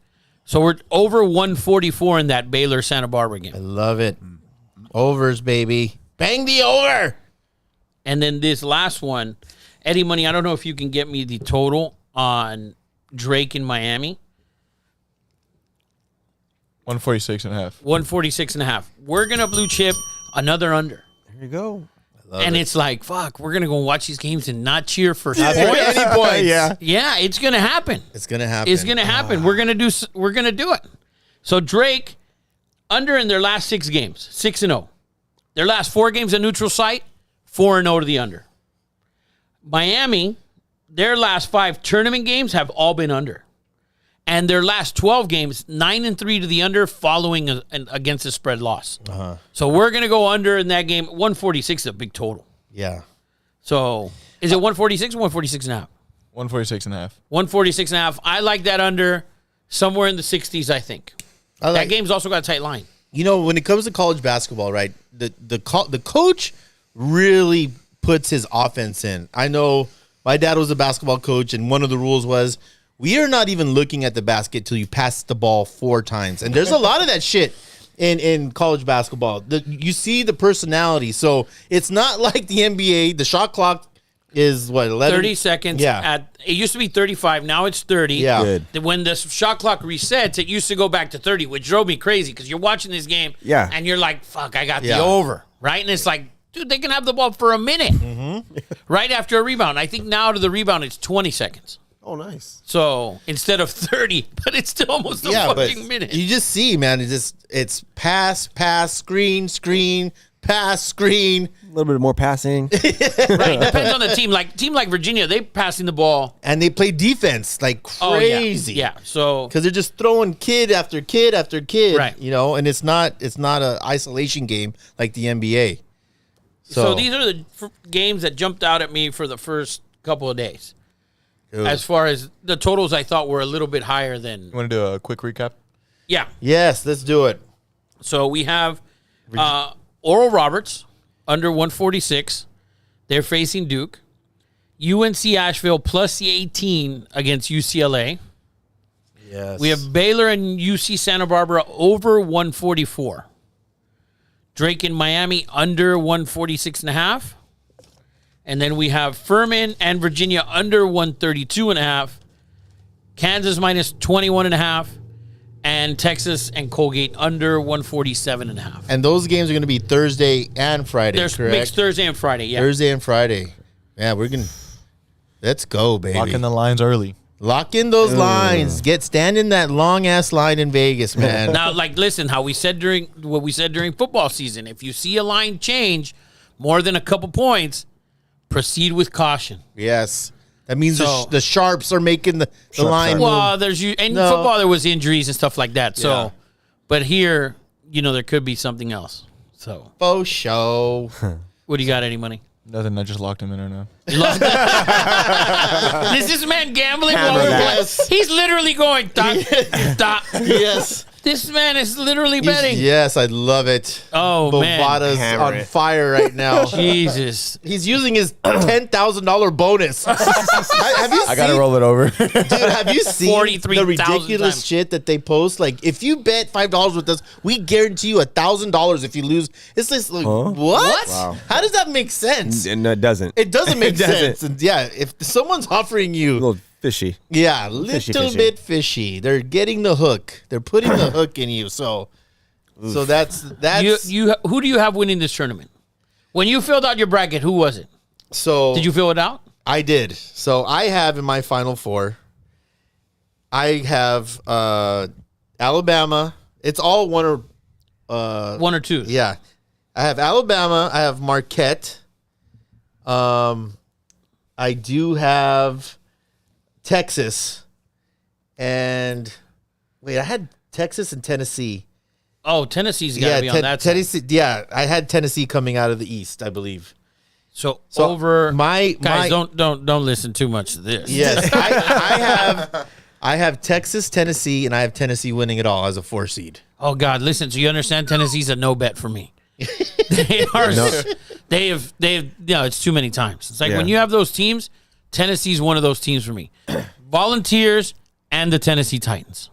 So we're over 144 in that Baylor-Santa Barbara game. I love it. Overs, baby. Bang the over. And then this last one, Eddie Money, I don't know if you can get me the total on Drake in Miami. 146.5. 146.5. We're going to blue chip another under. There you go. And it's like, fuck, we're going to go watch these games and not cheer for points. Any points. Yeah. Yeah, it's going to happen. It's going to happen. It's going to happen. We're going to do it. So Drake, under in their last 6 games, 6-0. Their last 4 games at neutral site, 4-0 to the under. Miami, their last 5 tournament games have all been under. And their last 12 games, 9-3 to the under, following against a spread loss. So we're going to go under in that game. 146 is a big total. Yeah. So is it 146 or 146.5? 146.5. 146.5. I like that under somewhere in the 60s, I think. That game's also got a tight line. You know, when it comes to college basketball, right, the coach really puts his offense in. I know my dad was a basketball coach, and one of the rules was we are not even looking at the basket till you pass the ball 4 times. And there's a lot of that shit in college basketball. You see the personality. So it's not like the NBA. The shot clock is, 11? 30 seconds. Yeah. It used to be 35. Now it's 30. Yeah. Good. When the shot clock resets, it used to go back to 30, which drove me crazy because you're watching this game and you're like, fuck, I got the over, right? And it's like, dude, they can have the ball for a minute right after a rebound. I think now to the rebound, it's 20 seconds. Oh, nice. So instead of 30, but it's still almost a fucking minute. You just see, man, it's pass, screen, pass, screen. A little bit more passing. Right. Depends on the team. Like team like Virginia, they passing the ball. And they play defense like crazy. Yeah. So because they're just throwing kid after kid after kid. Right. You know, and it's not a isolation game like the NBA. So these are the games that jumped out at me for the first couple of days. Dude. As far as the totals, I thought were a little bit higher than. You want to do a quick recap? Yeah. Yes, let's do it. So we have Oral Roberts under 146. They're facing Duke. UNC Asheville plus the 18 against UCLA. Yes. We have Baylor and UC Santa Barbara over 144. Drake in Miami under 146.5. And then we have Furman and Virginia under 132.5. Kansas minus 21.5. And Texas and Colgate under 147.5. And those games are going to be Thursday and Friday, There's correct? mixed Thursday and Friday, yeah. Thursday and Friday. Yeah, we're going to... Let's go, baby. Lock in the lines early. Lock in those lines. Stand in that long-ass line in Vegas, man. Now, like, listen, what we said during football season, if you see a line change more than a couple points, proceed with caution. Yes. That means the Sharps are making the line. Well, football there was injuries and stuff like that. So, Yeah. But here, there could be something else. So, Faux show. what do you got? Any money? Nothing. I just locked him in right now. Is this man gambling while we're playing? Yes. He's literally going, stop. Yes. This man is literally betting. Yes, I love it. Oh, man. Bovada's on fire right now. Jesus. He's using his $10,000 bonus. Have you I got to roll it over. Dude, have you seen 43,000 the ridiculous times. shit that they post? Like, if you bet $5 with us, we guarantee you $1,000 if you lose. It's just like, what? Wow. How does that make sense? No, it doesn't. It doesn't make It doesn't. sense. And yeah, if someone's offering A you, little fishy. yeah, little bit fishy. They're getting the hook. They're putting the hook in you. So that's You who do you have winning this tournament? When you filled out your bracket, who was it? so. Did you fill it out? I did. So I have in my final four I have Alabama. It's all one or one or two. yeah. I have Alabama. I have Marquette. I do have Texas, and wait, I had Texas and Tennessee. Oh, Tennessee's got to be on that side. Tennessee. Yeah, I had Tennessee coming out of the East, I believe. So over guys, my don't listen too much to this. yes, I have Texas, Tennessee, and I have Tennessee winning it all as a 4 seed. Oh God, listen. So you understand? Tennessee's a no bet for me. They are. They have. It's too many times. It's like when you have those teams, Tennessee's one of those teams for me. Volunteers and the Tennessee Titans.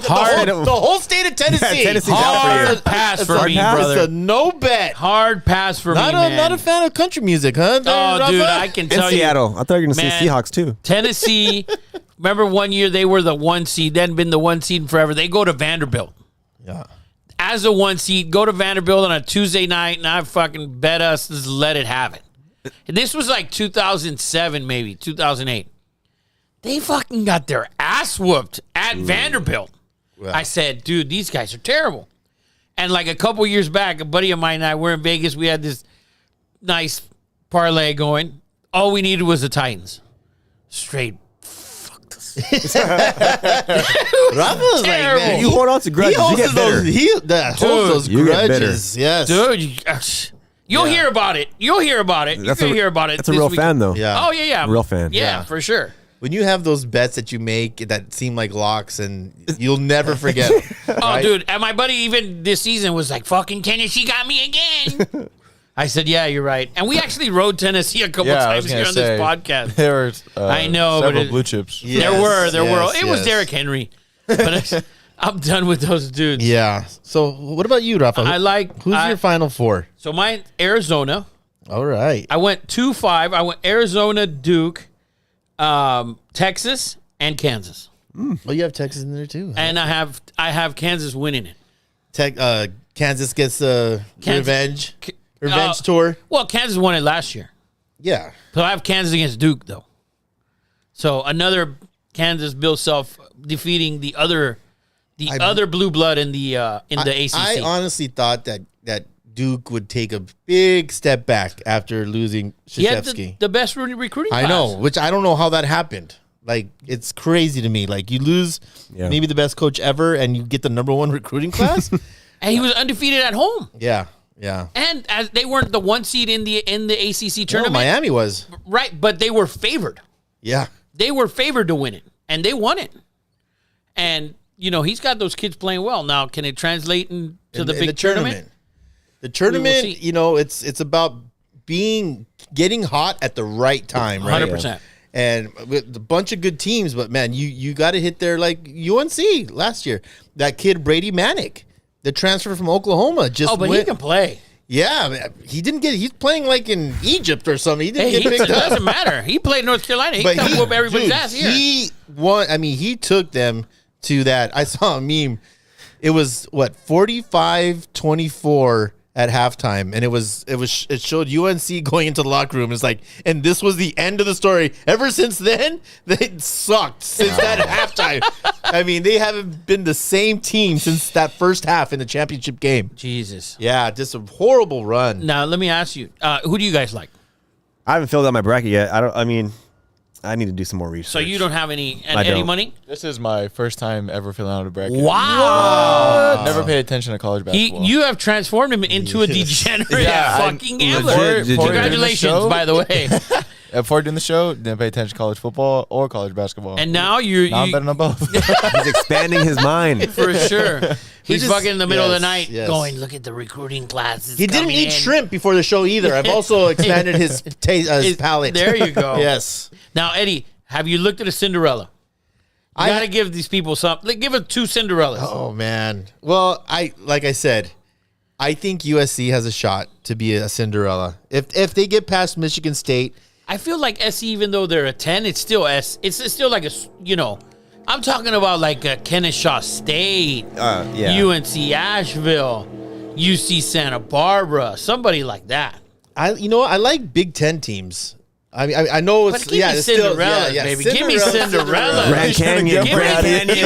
The whole state of Tennessee. Tennessee's out for you. Hard pass for me, pass. brother. It's a no bet. Hard pass for me, Not man. a fan of country music, huh? Oh, dude, I can In tell you. Seattle. I thought you were going to say Man. Seahawks too. Tennessee, remember one year they were the 1 seed, then been the 1 seed forever. They go to Vanderbilt. Yeah. As a 1 seed, go to Vanderbilt on a Tuesday night, and I fucking bet us, just let it have it. And this was like 2007, maybe, 2008. They fucking got their ass whooped at Vanderbilt. Wow. I said, dude, these guys are terrible. And like a couple years back, a buddy of mine and I were in Vegas. We had this nice parlay going. All we needed was the Titans. Straight fucked us. Rafa's like, terrible. man, You hold on to grudges. he holds You get those, bitter. holds those you get grudges. Yes. Dude, you'll hear about it. You'll hear about it. You're going to hear about it. That's a this real week. fan, though. Yeah. Oh, yeah. Real fan. Yeah, for sure. When you have those bets that you make that seem like locks and you'll never forget them. Oh, dude. And my buddy even this season was like, fucking Tennessee got me again. I said, yeah, you're right. And we actually rode Tennessee a couple I was times gonna here on say, this podcast. There were I know, but several blue chips. Yeah. There were. Yes, It was yes. Derrick Henry. But I'm done with those dudes. Yeah. So what about you, Rafa? Who's your final 4? So mine, Arizona. All right. I went 2-5. I went Arizona, Duke, Texas, and Kansas. Oh, you have Texas in there too. Huh? And I have Kansas winning it. Kansas gets the Kansas- revenge tour. Well, Kansas won it last year. Yeah. So I have Kansas against Duke, though. So another Kansas Bill Self defeating the other blue blood in the ACC. I honestly thought that Duke would take a big step back after losing He had Krzyzewski. the best recruiting I class. know, which I don't know how that happened. Like, it's crazy to me. Like, you lose maybe the best coach ever, and you get the #1 recruiting class. And he was undefeated at home. Yeah. And as they weren't the 1 seed in the ACC No, tournament, Miami was. right? But they were favored. Yeah. They were favored to win it, and they won it. And he's got those kids playing well. Now, can it translate into the big tournament? The tournament, see. it's about getting hot at the right time, right? 100%. And with a bunch of good teams, but man, you got to hit there like UNC last year. That kid Brady Manick, the transfer from Oklahoma, just But he can play. Yeah, man, he didn't get. He's playing like in Egypt or something. He didn't get It picked up. doesn't matter. He played North Carolina. He can whoop everybody's ass here. He won. I mean, he took them to that. I saw a meme. It was 45-24 at halftime, and it showed UNC going into the locker room. It's like, and this was the end of the story. Ever since then, they sucked since that halftime. I mean, they haven't been the same team since that first half in the championship game. Jesus. Yeah, just a horrible run. Now, let me ask you, who do you guys like? I haven't filled out my bracket yet. I need to do some more research. So you don't have any don't. money? This is my first time ever filling out a bracket. Wow. Never paid attention to college basketball. You have transformed him into a degenerate fucking gambler. legit Congratulations, by the way. Before doing the show, didn't pay attention to college football or college basketball. And now now I'm betting on both. He's expanding his mind. for sure. He's just- fucking in the middle of the yes, night yes. going, look at the recruiting classes. He didn't coming eat in. shrimp before the show either. I've also expanded his taste, his palate. There you go. Yes. Now, Eddie, have you looked at a Cinderella? You I- got to give these people something. Like, give us 2 Cinderellas. Oh man. Well, like I said, I think USC has a shot to be a Cinderella. If they get past Michigan State, I feel like SC, even though they're a 10, it's still It's still like I'm talking about like a Kennesaw State, Yeah. UNC Asheville, UC Santa Barbara, somebody like that. I like Big Ten teams. I know it's But give me it's still Cinderella, baby. Give me Cinderella. Grand Canyon, Give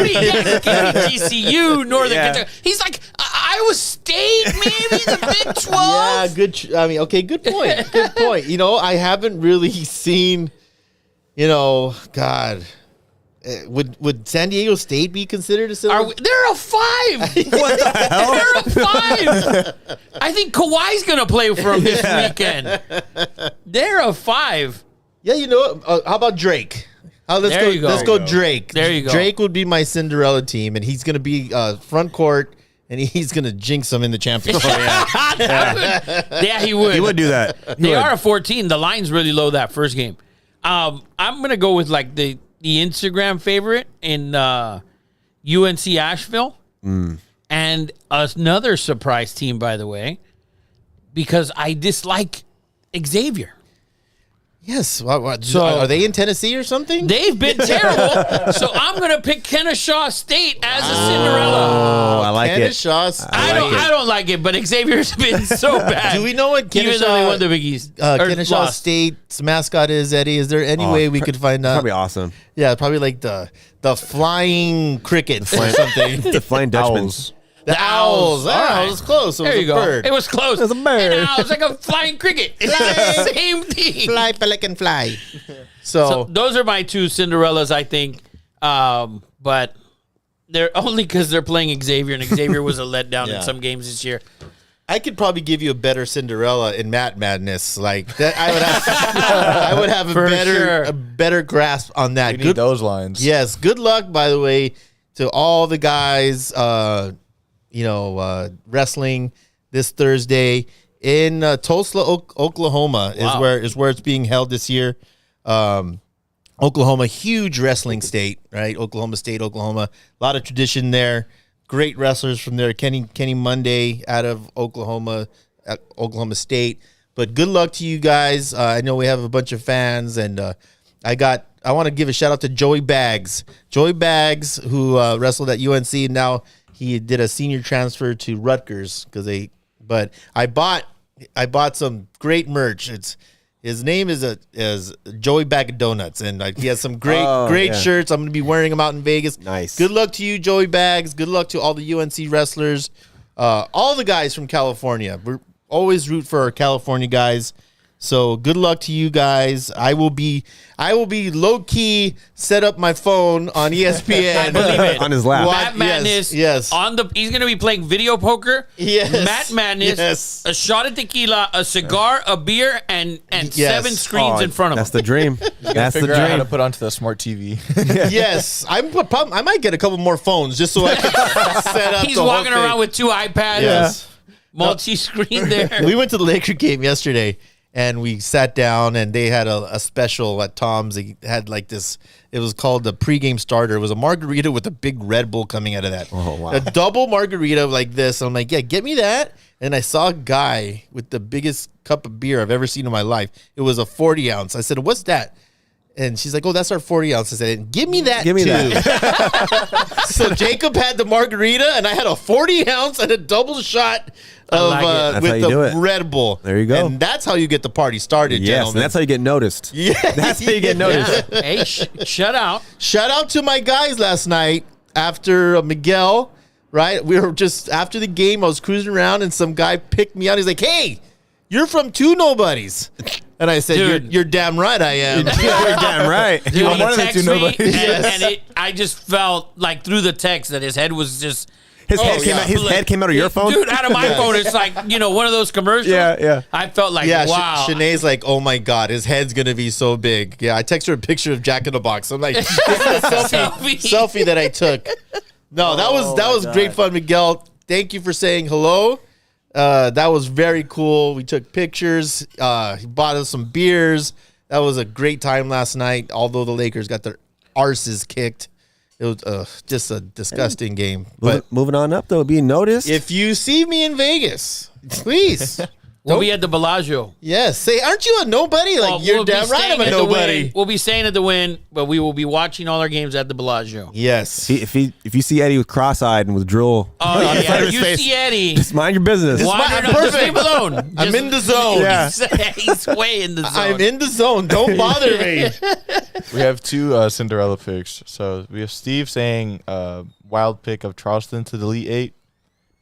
me GCU, Northern Yeah. Kentucky. He's like Iowa State, maybe the Big 12. Yeah, good. I mean, okay, good point. Good point. You know, I haven't really seen. You know, God. Would San Diego State be considered a silver? They're a 5. What the hell? They're a 5. I think Kawhi's gonna play for them this weekend. They're a 5. Yeah, you know, how about Drake? There you go. Let's go Drake. There you go. Drake would be my Cinderella team, and he's gonna be front court, and he's gonna jinx them in the championship. Yeah, he would. He would do that. They are a 14. The line's really low that first game. I'm gonna go with like the Instagram favorite in UNC Asheville, and another surprise team, by the way, because I dislike Xavier. Yes. So are they in Tennessee or something? They've been terrible, so I'm gonna pick Kennesaw State as a Cinderella. Oh, I like it. Kennesaw. I don't like it, but Xavier's been so bad. Do we know what Even though they won the Big East, or Kennesaw lost. State's mascot is, Eddie? Is there any way we could find out? Probably awesome. Yeah, probably like the flying crickets or something. The Flying Dutchman. The owls. All Oh, right. it was close. It There was you a go. bird. It was close. It was a bird. An owl. It's like a flying cricket. It's the same thing. Fly, pelican, fly. So those are my two Cinderellas, I think. But they're only because they're playing Xavier, and Xavier was a letdown Yeah. in some games this year. I could probably give you a better Cinderella in Matt Madness. Like that, I would have For sure. a better grasp on that. We need those lines. Yes. Good luck, by the way, to all the guys. Wrestling this Thursday in Tulsa, Oklahoma Wow. is where it's being held this year. Oklahoma, huge wrestling state, right? Oklahoma State, Oklahoma, a lot of tradition there. Great wrestlers from there. Kenny Monday out of Oklahoma State. But good luck to you guys. I know we have a bunch of fans, and I want to give a shout out to Joey Baggs. Joey Baggs, who wrestled at UNC, and now he did a senior transfer to Rutgers But I bought some great merch. His name is Joey Bag of Donuts, and he has some great shirts. I'm going to be wearing them out in Vegas. Nice. Good luck to you, Joey Bags. Good luck to all the UNC wrestlers, all the guys from California. We're always root for our California guys. So good luck to you guys. I will be low key set up my phone on ESPN. I believe it. On his lap. Matt Madness. Yes. He's going to be playing video poker. Yes. Matt Madness. Yes. A shot of tequila, a cigar, a beer, and Yes. 7 screens in front of That's him. the dream. That's the Figure out how to dream. put onto the smart TV. Yes, I might get a couple more phones just so I can set up. He's the whole walking around thing. with 2 iPads. Yes. Multi-screen there. We went to the Laker game yesterday, and we sat down, and they had a special at Tom's. They had like this. It was called the pregame starter. It was a margarita with a big Red Bull coming out of that. Oh, wow. A double margarita like this. I'm like, yeah, get me that. And I saw a guy with the biggest cup of beer I've ever seen in my life. It was a 40 ounce. I said, what's that? And she's like, oh, that's our 40 ounce. I said, give me that Give me too. that. So Jacob had the margarita, and I had a 40 ounce and a double shot of like it. That's how with you do the it. Red Bull. There you go. And that's how you get the party started, Yes, gentlemen. and that's how you get noticed. Yeah. That's how you get noticed. Yeah. Hey, shut out. Shout out to my guys last night after Miguel, right? We were just after the game, I was cruising around, and some guy picked me out. He's like, hey, you're from Two Nobodies. And I said, Dude. you're damn right I am. You're damn right. Dude, I'm he one of the texted two me, nobodies. and I just felt like through the text that his head was just... His head yeah. came out of your phone. Dude, out of my phone, it's like, one of those commercials. Yeah, yeah. I felt like, Yeah, wow. Shanae's like, oh my God, his head's gonna be so big. Yeah, I text her a picture of Jack in the Box. I'm like, this is a selfie that I took. No, that was great fun, Miguel. Thank you for saying hello. That was very cool. We took pictures. He bought us some beers. That was a great time last night. Although the Lakers got their arses kicked, it was just a disgusting game. But Moving on up though, being noticed. if you see me in Vegas, please We'll be at the Bellagio. Yes. Say, aren't you a nobody? Like, Well, you're we'll be damn right staying I'm a at the nobody. Wynn. We'll be staying at the Wynn, but we will be watching all our games at the Bellagio. Yes. If you see Eddie with cross-eyed and with drool, Oh, on the yeah. side of his You face, see Eddie. just mind your business. Wander, I'm just leave perfect. alone. I'm in the zone. Yeah. He's way in the zone. I'm in the zone. Don't bother me. We have two Cinderella picks. So we have Steve saying wild pick of Charleston to the Elite Eight,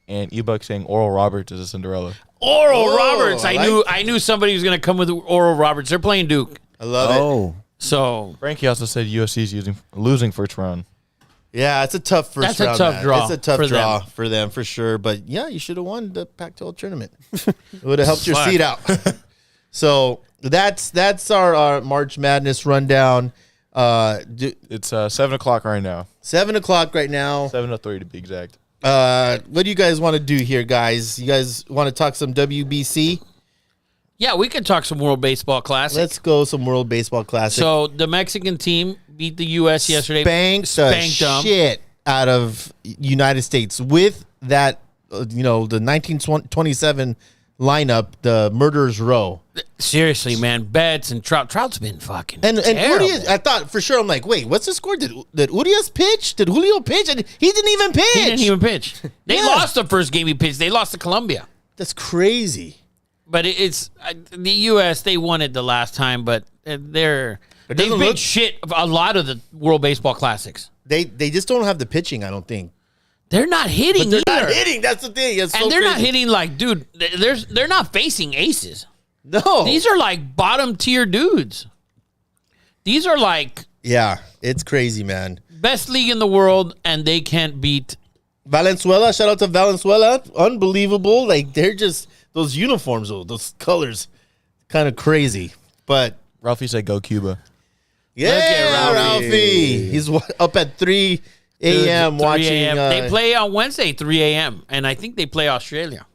and Ebuck saying Oral Roberts is a Cinderella. Oral Oh, Roberts. I I knew somebody was going to come with Oral Roberts. They're playing Duke. I love it. Oh, So Frankie also said USC's losing first round. Yeah, it's a tough first That's a round. tough man. draw It's a tough for draw them. for them for sure. But yeah, you should have won the Pac-12 tournament. It would have helped your Fuck. seat out. So that's our March Madness rundown. It's 7 o'clock right now. 7:00 right now. 7:03 to be exact. What do you guys want to do here, guys? You guys want to talk some WBC? yeah, we could talk some World Baseball Classic. Let's go some World Baseball Classic. So the Mexican team beat the U.S. yesterday. Spanked Spanked the them. shit out of United States with that, the 1927 lineup, the Murderers Row. Seriously, man, Betts and Trout. Trout's been fucking And terrible. Urias, I thought for sure, I'm like, wait, what's the score? Did Urias pitch? Did Julio pitch? And he didn't even pitch. He didn't even pitch. They Yeah. lost the first game he pitched. They lost to Colombia. That's crazy. But it's the U.S. They won it the last time, but they've doesn't been look- shit a lot of the World Baseball Classics. They just don't have the pitching, I don't think. They're not hitting They're either. not hitting. That's the thing. It's so And they're not crazy. hitting like, dude, they're not facing aces. No. These are like bottom tier dudes. These are like Yeah, it's crazy, man. best league in the world, and they can't beat. Valenzuela, shout out to Valenzuela. Unbelievable. Like, they're just, those uniforms, those colors, kind of crazy. But, Ralphie said go Cuba. yeah, at Ralphie. Ralphie. He's up at 3 a.m. 3 watching. a.m. They play on Wednesday, 3 a.m., and I think they play Australia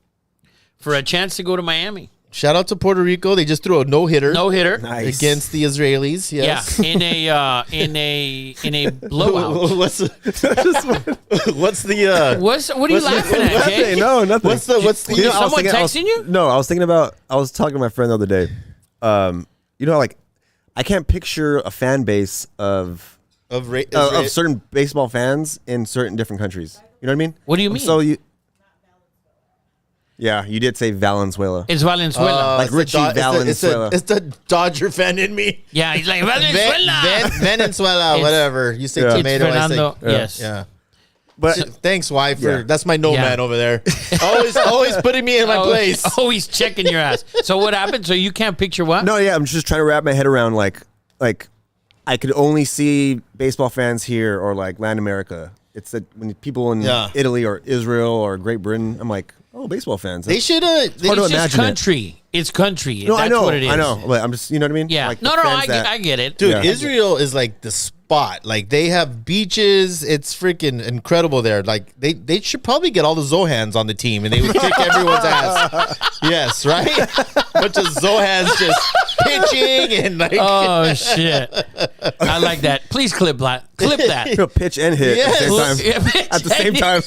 for a chance to go to Miami. Shout out to Puerto Rico. They just threw a no-hitter. No hitter. Nice. Against the Israelis. Yes. Yeah, in a blowout. what's the What are you What's the- laughing at, Hey, Jay? no, nothing. what's the You know, I was someone thinking- texting you? No, I was thinking about. I was talking to my friend the other day. Like I can't picture a fan base of certain baseball fans in certain different countries. You know what I mean? What do you mean? So yeah, you did say Valenzuela. It's Valenzuela. Like Richie Valenzuela. It's the Dodger fan in me. Yeah, he's like Valenzuela. Venezuela, It's- whatever. You say Yeah. It's tomato, I Fernando. say Yes. yeah. But Thanks, wife. Yeah. That's my nomad Yeah. over there. Always putting me in my place. Always checking your ass. So what happened? So you can't picture what? no, yeah, I'm just trying to wrap my head around like I could only see baseball fans here or like Latin America. It's that when people in Yeah. Italy or Israel or Great Britain, I'm like, oh, baseball fans. They should have. hard to It's just imagine it. country. It's country. No, That's I know, what it is. I know, but I'm just, you know what I mean? Yeah. Like No, the fans I get it. Dude, Yeah. Israel is like the spot. Like, they have beaches. It's freaking incredible there. Like, they should probably get all the Zohans on the team and they would kick everyone's ass. Yes, right? Bunch of Zohans just pitching and like. Oh shit! I like that. Please clip that. Clip that. You know, pitch and hit Yes. at the same time.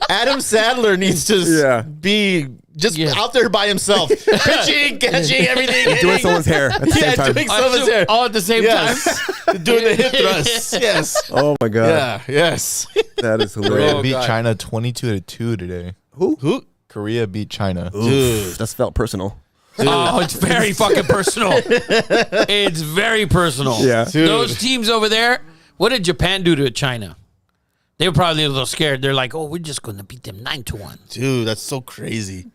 Adam Sadler needs to Yeah. be just Yeah. out there by himself, pitching, catching, everything, Doing hitting. someone's hair at the same Yeah, time. doing someone's hair. All at the same time. Yes, doing the hip thrusts. Yes. Oh my god, Yeah. Yes. that is Korea hilarious. Oh, beat God. China 22-2 today. Who? Korea beat China. Dude. That's felt personal. Oh, it's very fucking personal. It's very personal. Yeah. Dude. Those teams over there. What did Japan do to China? They were probably a little scared. They're like, "Oh, we're just going to beat them 9-1." Dude, that's so crazy.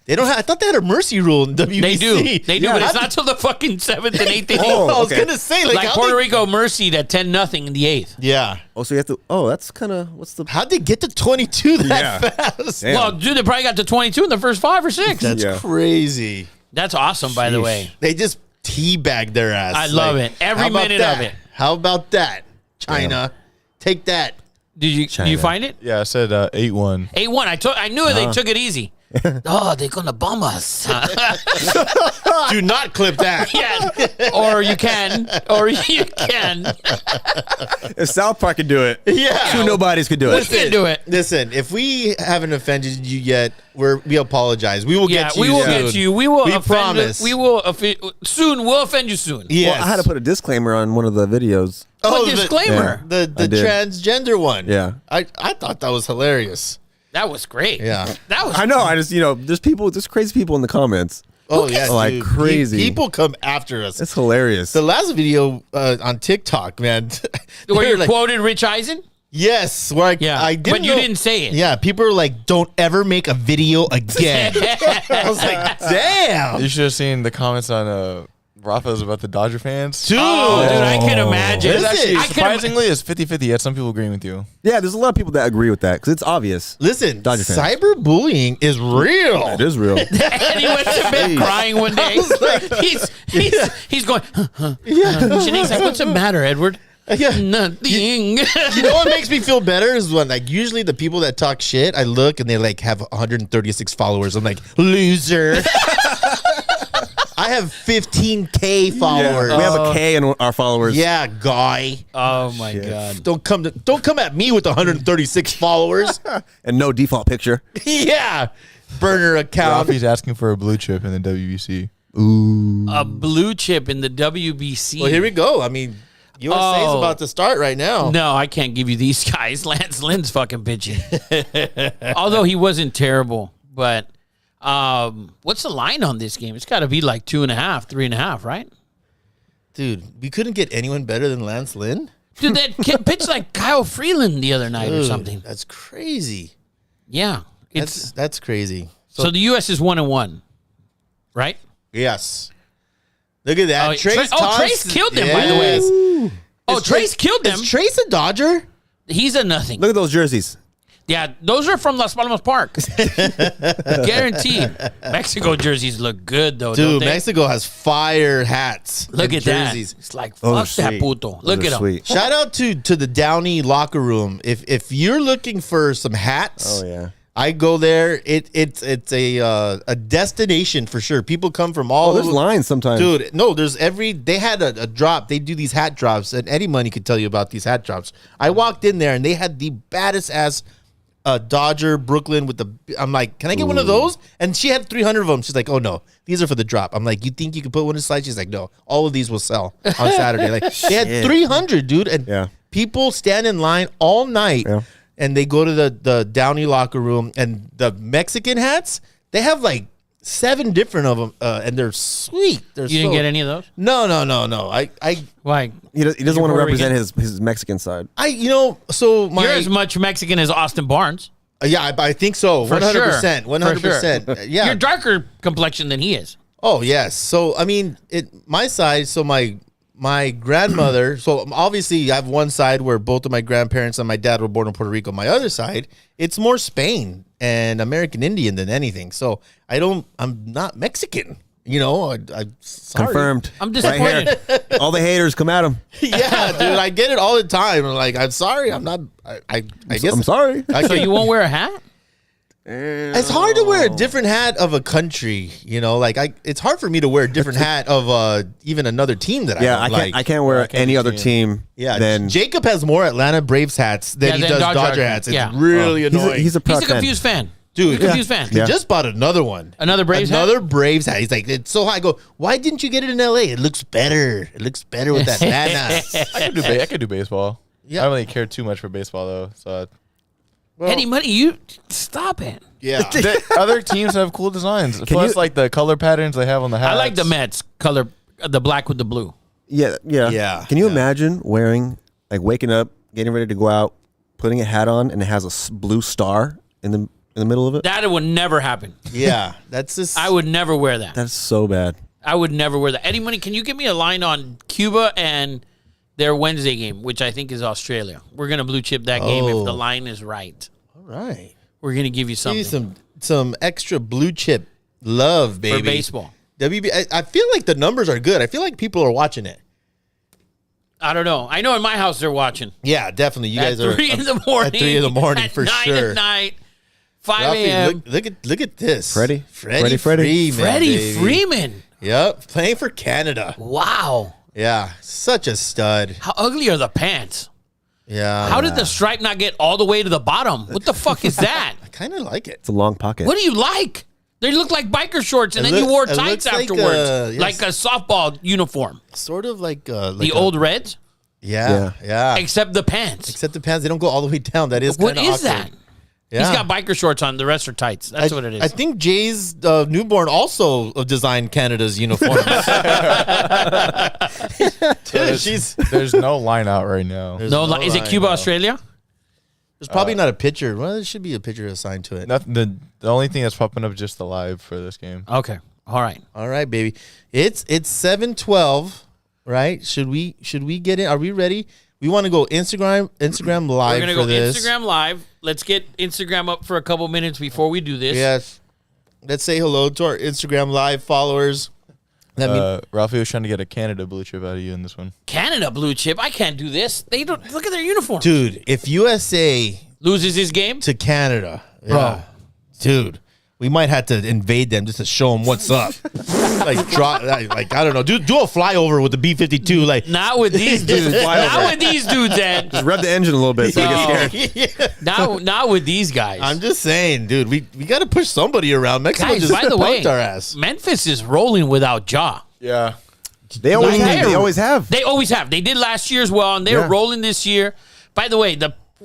They don't have. I thought they had a mercy rule in WBC. They do. They do, Yeah. but it's not till the fucking 7th and 8th inning. Oh, I was okay. gonna say like, Like how'd Puerto they- Rico mercied at 10-0 in the 8th. Yeah. Oh, so you have to. Oh, that's kind of what's the. How'd they get to 22 that Yeah. fast? Damn. Well, dude, they probably got to 22 in the first 5 or 6. That's Yeah. crazy. That's awesome, by the Sheesh. way. They just teabagged their ass. I love it. Every how about minute that? of it. How about that? China, take that. Did you China. find it? Yeah, I said 8-1. 8-1. I knew they took it easy. Oh, they're gonna bomb us. Do not clip that. Yeah. Or you can. If South Park could do it, Yeah. two Nobodies could do it. Listen, do it. Listen, if we haven't offended you yet, we apologize. We will get to we you will soon. get you. We will We offend promise. You. We will soon. We'll offend you soon. Yes. Well, I had to put a disclaimer on one of the videos. What disclaimer? The I did. transgender one. Yeah. I thought that was hilarious. That was great. Yeah. That was. I know. I just there's crazy people in the comments. Oh yeah, Like dude. crazy. People come after us. It's hilarious. The last video on TikTok, man. they Where were you like, quoted Rich Eisen? yes, where I didn't but you know- didn't say it. Yeah, people are like, "Don't ever make a video again." I was like, "Damn, You should have seen the comments on Rafa's about the Dodger fans. dude." Oh, dude, I can imagine. Is It's it? actually, I can surprisingly, it's 50-50. You had some people agreeing with you. Yeah, there's a lot of people that agree with that because it's obvious. Listen, Dodger fans. cyberbullying is real. It is real. And he went to bed crying one day. He's going. Yeah. Shanique's like, "What's the matter, Edward?" Yeah. Nothing. You know what makes me feel better is when like usually the people that talk shit, I look and they like have 136 followers. I'm like, loser. I have 15K followers. We have a K in our followers. Yeah, guy. Oh my god. Don't come at me with 136 followers. And no default picture. Yeah. Burner account. Rafi's asking for a blue chip in the WBC. A blue chip in the WBC. Well, here we go. I mean, USA is about to start right now. No, I can't give you these guys. Lance Lynn's fucking pitching. Although he wasn't terrible, but what's the line on this game? It's got to be like 2.5, 3.5, right? Dude, we couldn't get anyone better than Lance Lynn? Dude, that kid pitched like Kyle Freeland the other night or Dude, something. That's crazy. Yeah, it's That's crazy. so the U.S. is 1-1, right? Yes. Look at that. Oh, Trace killed them, by the way. Oh, Trace killed them. Is Trace a Dodger? He's a nothing. Look at those jerseys. Yeah, those are from Las Palmas Park. Guaranteed. Mexico jerseys look good, though, don't Dude, they? Mexico has fire hats. Look and at jerseys. that. It's like, Those fuck are that sweet. puto. Those Look are at him. sweet. Shout out to the Downey locker room. If you're looking for some hats, Oh yeah. I go there. It's a destination for sure. People come from all Oh, there's over. lines sometimes. Dude, no, they had a drop. They do these hat drops, and Eddie Money could tell you about these hat drops. I walked in there, and they had the baddest ass Dodger Brooklyn with the. I'm like, can I get one of those? And she had 300 of them. She's like, oh no, these are for the drop. I'm like, you think you could put one aside? She's like, no, all of these will sell on Saturday. Like they had 300, dude, and Yeah. people stand in line all night. Yeah. And they go to the Downey locker room, and the Mexican hats, they have like 7 different of them, and they're sweet. You didn't get any of those? No. Why? He doesn't You're want to Puerto represent Rican? his Mexican side. So my You're as much Mexican as Austin Barnes. yeah, I think so. For 100%. sure. 100%. Yeah. You're darker complexion than he is. Oh yes. So I mean, my side. So my grandmother. So obviously, I have one side where both of my grandparents and my dad were born in Puerto Rico. My other side, it's more Spain and American Indian than anything. So I'm not Mexican. You know, I'm sorry. Confirmed. I'm disappointed. Right here. All the haters come at him. Yeah, dude, I get it all the time. I'm like, I'm sorry. I'm not. I guess I'm sorry. I So can't- you won't wear a hat? It's hard to wear a different hat of a country, you know. Like it's hard for me to wear a different hat of even another team that Yeah, I don't like. I can't wear any other team. Yeah, than Jacob has more Atlanta Braves hats than he than does Dodger Dodger hats. hats. It's Yeah. really annoying. He's a proud He's a fan. confused fan. dude. Confused fan. He just bought another one. Another Braves hat? Another Braves hat. He's like, it's so high. I go, why didn't you get it in LA? It looks better. It looks better with Atlanta. I could do baseball. Yeah. I don't really care too much for baseball though. So Eddie Money, you stop it. Yeah. the other teams have cool designs. Plus, like the color patterns they have on the hats. I like the Mets color, the black with the blue. Yeah. Yeah, Can you yeah. imagine waking up, getting ready to go out, putting a hat on, and it has a blue star in the middle of it? That would never happen. Yeah. That's just. I would never wear that. That's so bad. I would never wear that. Eddie Money, can you give me a line on Cuba and their Wednesday game, which I think is Australia? We're gonna blue chip that game if the line is right. All right. We're gonna give you something Give you some extra blue chip love, baby. for baseball. I feel like the numbers are good. I feel like people are watching it. I don't know. I know in my house they're watching. Yeah, definitely. You At guys are 3 in the morning. At 3 in the morning at for 9 sure. at night. 5 a.m. Look at this. Freddie Freeman. Freddie baby. Freeman. Yep, playing for Canada. Wow. Yeah, such a stud. How ugly are the pants? Yeah. How did the stripe not get all the way to the bottom? What the fuck is that? I kind of like it. It's a long pocket. What do you like? They look like biker shorts, and then you wore tights afterwards, like a softball uniform. Sort of like The old Reds, Yeah. except the pants. Except the pants, they don't go all the way down. That is What kind of is that? Yeah. He's got biker shorts on. The rest are tights. That's what it is. I think Jay's newborn also designed Canada's uniforms. There's no line out right now. There's no, no is it line, Cuba, no. Australia? There's probably not a picture. Well, there should be a picture assigned to it. Nothing. The only thing that's popping up is just the live for this game. Okay, all right. All right, baby. It's 7:12, right? Should we get in? Are we ready? We want to go Instagram live. We're gonna for go this. Instagram live. Let's get Instagram up for a couple minutes before we do this. Yes. Let's say hello to our Instagram live followers. Ralphie was trying to get a Canada blue chip out of you in this one. Canada blue chip. I can't do this. They don't look at their uniform. Dude, if USA Loses his game. to Canada, yeah, dude, we might have to invade them just to show them what's up. like I don't know, do a flyover with the B-52, like Not with these dudes. Not with these dudes, Ed. Just rev the engine a little bit so No. we get scared. Not with these guys. I'm just saying, dude, we got to push somebody around. Mexico Guys, just by the way, punked our ass. Memphis is rolling without Ja. Yeah. They always Like, have. They always have. They always have. They did last year as well, and they're Yeah. rolling this year. By the way,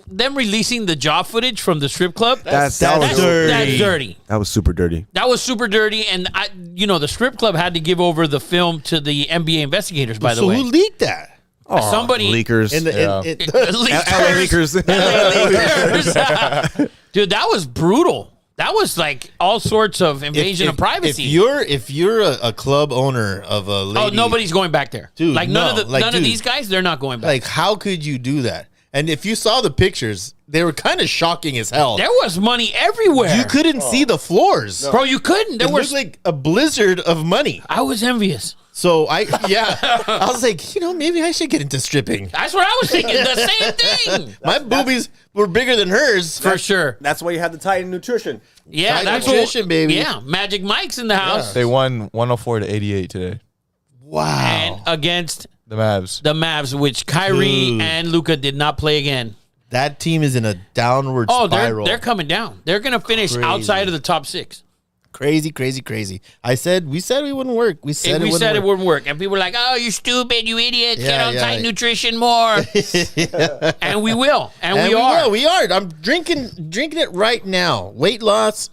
them releasing the jaw footage from the strip club, That's dirty. That's dirty. That was super dirty. That was super dirty, and the strip club had to give over the film to the NBA investigators. By the So way, who leaked that? somebody Leakers. In the, Yeah. in, LA leakers. Dude, that was brutal. That was like all sorts of invasion of privacy. If you're a club owner of a lady, nobody's going back there. Dude, like no. none Like, of dude. these guys, they're not going back. like, how could you do that? And if you saw the pictures, they were kind of shocking as hell. There was money everywhere. You couldn't see the floors. Bro, you couldn't. There It was looked like a blizzard of money. I was envious. So I was like, maybe I should get into stripping. That's what I was thinking. The same thing. My boobies were bigger than hers. For sure. That's why you had the Titan nutrition. Yeah, Tight that's nutrition, baby. Yeah, Magic Mike's in the house. They won 104-88 today. Wow. And against The Mavs. the Mavs, which Kyrie Dude. and Luka did not play again. That team is in a downward Oh, spiral. they're coming down. They're going to finish Crazy. outside of the top 6. Crazy. We said we wouldn't work. We said It wouldn't work. And people were like, oh, you're stupid, you idiot. Get Yeah, on yeah. tight nutrition more. And we will. And we are. We are. I'm drinking it right now. Weight loss.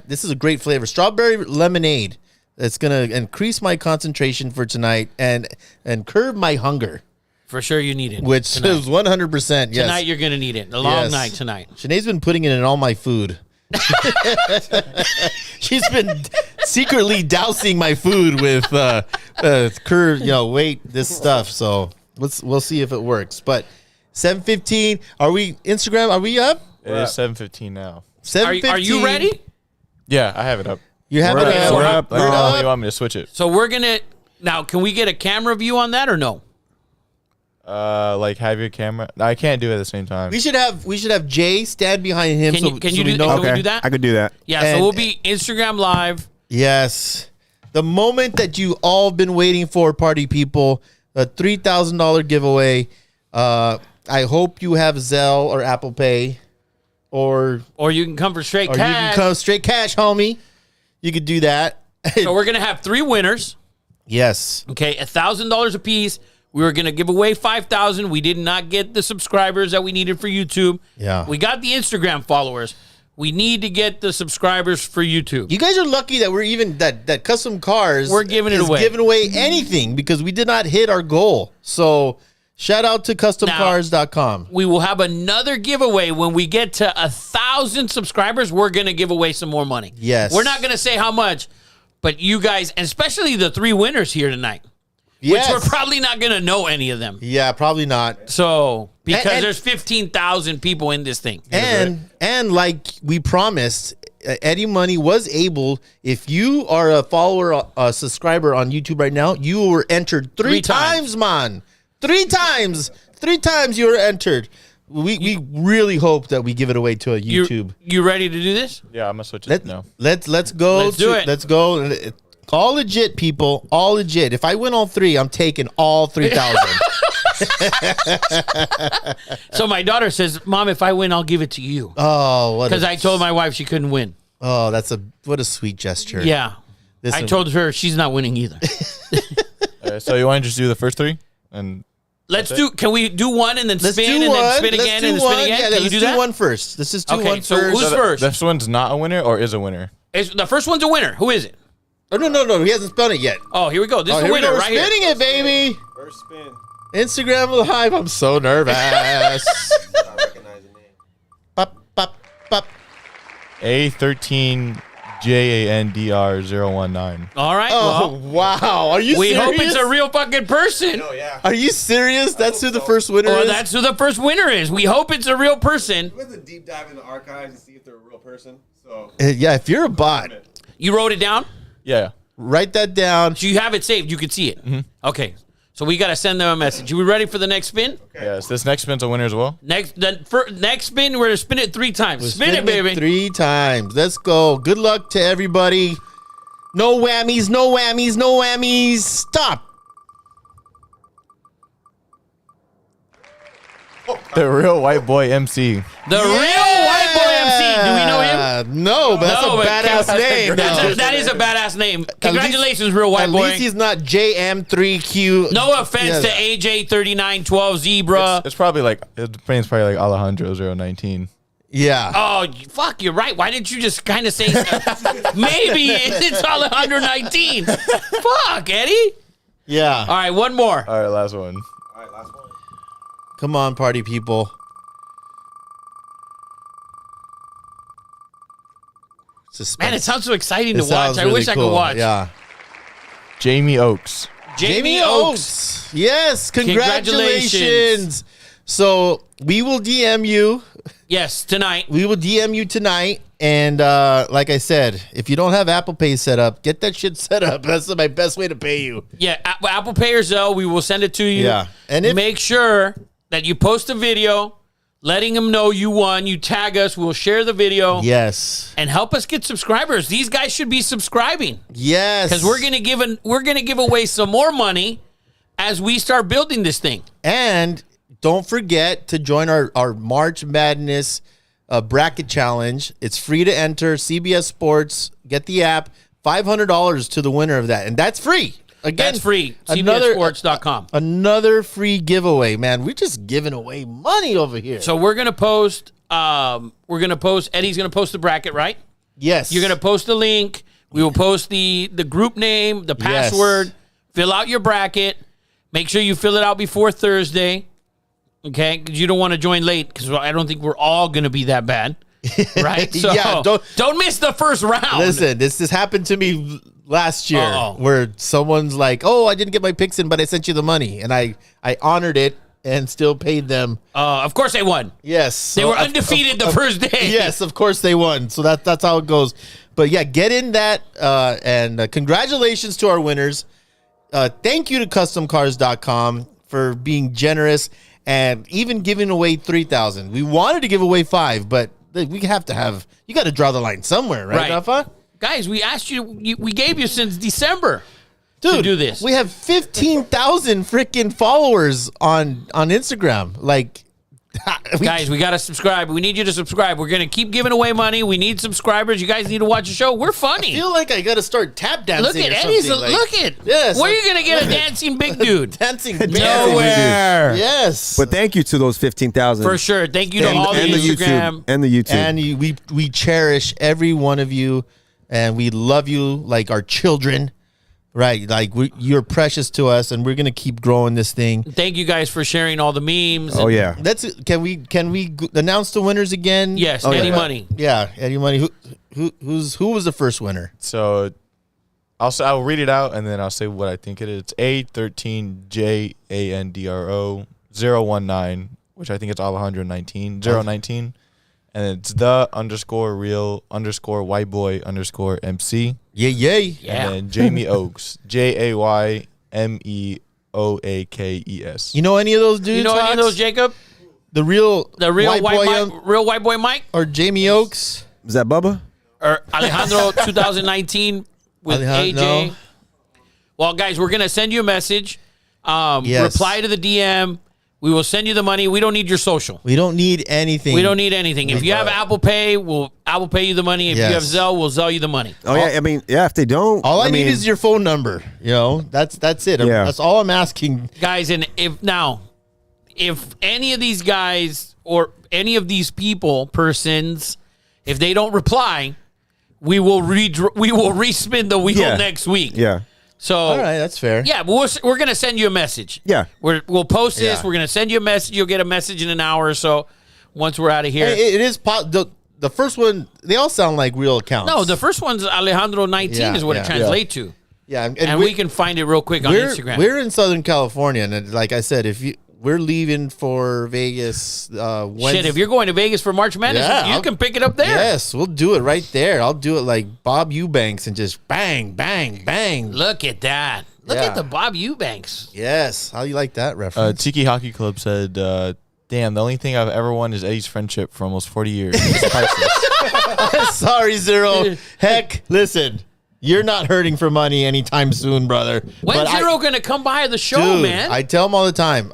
This is a great flavor. Strawberry lemonade. It's gonna increase my concentration for tonight and curb my hunger, For sure you need it. which tonight. is 100%. Yes. Tonight you're going to need it. A long Yes. night tonight. Sinead's been putting it in all my food. She's been secretly dousing my food with curve, weight, this stuff. So we'll see if it works. But 7:15. Are we Instagram? Are we up? It is 7:15 now. 7:15. Are you ready? Yeah, I have it up. You have We're it up. up. We're up. Let me know when you want me to switch it. So we're going to now, can we get a camera view on that or no? Like have your camera. No, I can't do it at the same time. We should have Jay stand behind him. Can you we do- know? Can we do that? I could do that. Yeah, And- so we'll be Instagram Live. Yes. The moment that you all been waiting for, party people, a $3,000 giveaway. I hope you have Zelle or Apple Pay or Or you can come for straight you can cash. come straight cash, homie. You could do that. So we're going to have 3 winners. Yes. Okay, $1,000 a piece. We were going to give away 5,000. We did not get the subscribers that we needed for YouTube. Yeah. We got the Instagram followers. We need to get the subscribers for YouTube. You guys are lucky that we're even that Custom Cars We're giving it is away. giving away anything because we did not hit our goal. So shout out to customcars.com. We will have another giveaway when we get to 1,000 subscribers. We're going to give away some more money. Yes. We're not going to say how much, but you guys, and especially the 3 winners here tonight, Yes. which we're probably not going to know any of them. Yeah, probably not. So, because And- there's 15,000 people in this thing. And like we promised, Eddie Money was able, if you are a follower, a subscriber on YouTube right now, you were entered 3 3 times. times, man. 3 times. 3 times you were entered. We really hope that we give it away to a YouTube. You ready to do this? Yeah, I'm gonna switch it now. Let's go. Let's do it. Let's go. All legit, people. All legit. If I win all three, I'm taking all 3,000. So my daughter says, "Mom, if I win, I'll give it to you." Oh, what? Because I told my wife she couldn't win. Oh, what a sweet gesture. Yeah. I told her she's not winning either. So you want to just do the first three and Can we do one and then spin and then spin again and then spin again? Yeah, Can you let's do that? one first. Let's just do one first. So who's first? This one's not a winner or is a winner? The first one's a winner. Who is it? Oh, no. He hasn't spun it yet. Oh, here we go. This is the Here we winner go. We're right here. spinning it, baby. First spin. Instagram Live. I'm so nervous. Not recognizing name. Pop, pop, pop. A13JANDR019. All right. Oh, wow. Are you We serious? hope it's a real fucking person. Oh yeah. Are you serious? That's who the first winner Or is? that's who the first winner is. We hope it's a real person. We have to deep dive in the archives and see if they're a real person. So Yeah, if you're a bot, You wrote it down? Yeah. write that down. So you have it saved. You can see it. Okay. So we got to send them a message. You ready for the next spin? Yes. This next spin's a winner as well. Next spin, we're going to spin it 3 times. Spin it, Spin baby. 3 times. Let's go. Good luck to everybody. No whammies, no whammies, no whammies. Stop. The real white boy MC. The real white boy MC. Do we know him? No, but that's No, a but badass name. That is a badass name. Congratulations, real white At boy. least he's not JM3Q. No offense to AJ3912 Zebra. It's probably like his name's probably like Alejandro 019. Yeah. Oh, fuck, you're right. Why didn't you just kind of say maybe it's Alejandro 19? Fuck, Eddie. Yeah. All right, one more. All right, last one. all right, last one. Come on, party people. Suspense. Man, it sounds so exciting to It watch. sounds I really wish I could cool. watch. Yeah. Jamie Oakes. Jamie Oakes. Yes, Congratulations. congratulations. So we will DM you. Yes, tonight. We will DM you tonight. And like I said, if you don't have Apple Pay set up, get that shit set up. That's my best way to pay you. Yeah, Apple Pay or Zelle, we will send it to you. Yeah. And if- make sure that you post a video letting them know you won. You tag us. We'll share the video. Yes. And help us get subscribers. These guys should be subscribing Yes. because we're gonna give away some more money as we start building this thing. And don't forget to join our March Madness bracket challenge. It's free to enter. CBS Sports. Get the app. $500 to the winner of that. And that's free. Again, That's free. Another CBSSports.com. Another free giveaway, man. We're just giving away money over here. So we're gonna post. Eddie's gonna post the bracket, right? Yes. You're gonna post the link. We will post the group name, the Yes. password. Fill out your bracket. Make sure you fill it out before Thursday. Okay, because you don't want to join late because I don't think we're all gonna be that bad, right? So Yeah, don't miss the first round. Listen, this happened to me last year Uh-oh. where someone's like, "Oh, I didn't get my picks in, but I sent you the money," and I honored it and still paid them. Of course they won. Yes, They were undefeated the first day. Yes, of course they won. So that's how it goes. But yeah, get in that and congratulations to our winners. Thank you to CustomCars.com for being generous and even giving away 3,000. We wanted to give away 5, but we have to have. You got to draw the line somewhere, right, Rafa? Guys, we asked you. We gave you since December. Dude, to do this. We have 15,000 freaking followers on Instagram. Like, Guys, we got to subscribe. We need you to subscribe. We're going to keep giving away money. We need subscribers. You guys need to watch the show. We're funny. I feel like I got to start tap dancing. Look at or Eddie's. something. Look at. Yes. Where are you going to get a dancing big dude? Dancing Nowhere. Yes. But thank you to those 15,000 For sure. Thank you to all the and Instagram. and the YouTube. And we cherish every one of you, and we love you like our children. Right, like you're precious to us, and we're gonna keep growing this thing. Thank you guys for sharing all the memes. Oh yeah. Can we announce the winners again? Yes, Oh, Eddie yeah. Money. Yeah, Eddie Money. Who was the first winner? So I'll read it out and then I'll say what I think it is. It's A13JANDRO019, which I think it's Alejandro 19, 019. And it's the_real_white_boy_MC. Yay. Yeah. And then Jamie Oakes, JAYMEOAKES. You know any of those dudes? You know any of Fox? those, Jacob? The real real white boy Mike, or Jamie Oaks. Is that Bubba? or Alejandro 2019 with AJ. No. Well, guys, we're gonna send you a message. Yes. Reply to the DM. We will send you the money. We don't need your social. We don't need anything. We don't need anything. If you have Apple Pay, we'll Apple Pay you the money. If you have Zelle, we'll Zelle you the monany. Oh yeah, I mean, yeah. If they don't, All I need is your phone number. You know, that's it. Yeah. That's all I'm asking. Guys, and if any of these guys or any of these persons, if they don't reply, we will respin the wheel next week. Yeah. So All right, that's fair. Yeah, but we're gonna send you a message. Yeah. We'll post this. Yeah. We're gonna send you a message. You'll get a message in an hour or so. Once we're out of here. It is the first one. They all sound like real accounts. No, the first one's Alejandro 19 is what it translates to. Yeah, And we can find it real quick on Instagram. We're in Southern California, and like I said, we're leaving for Vegas. Wednesday. Shit, if you're going to Vegas for March Madness, you can pick it up there. Yes, we'll do it right there. I'll do it like Bob Eubanks and just bang, bang, bang. Look at that. Look at the Bob Eubanks. Yes, how you like that reference? Tiki Hockey Club said, "Damn, the only thing I've ever won is Eddie's friendship for almost 40 years." It's priceless. Sorry, Zero. Heck, listen. You're not hurting for money anytime soon, brother. When's Zero going to come by the show, dude, man? I tell him all the time.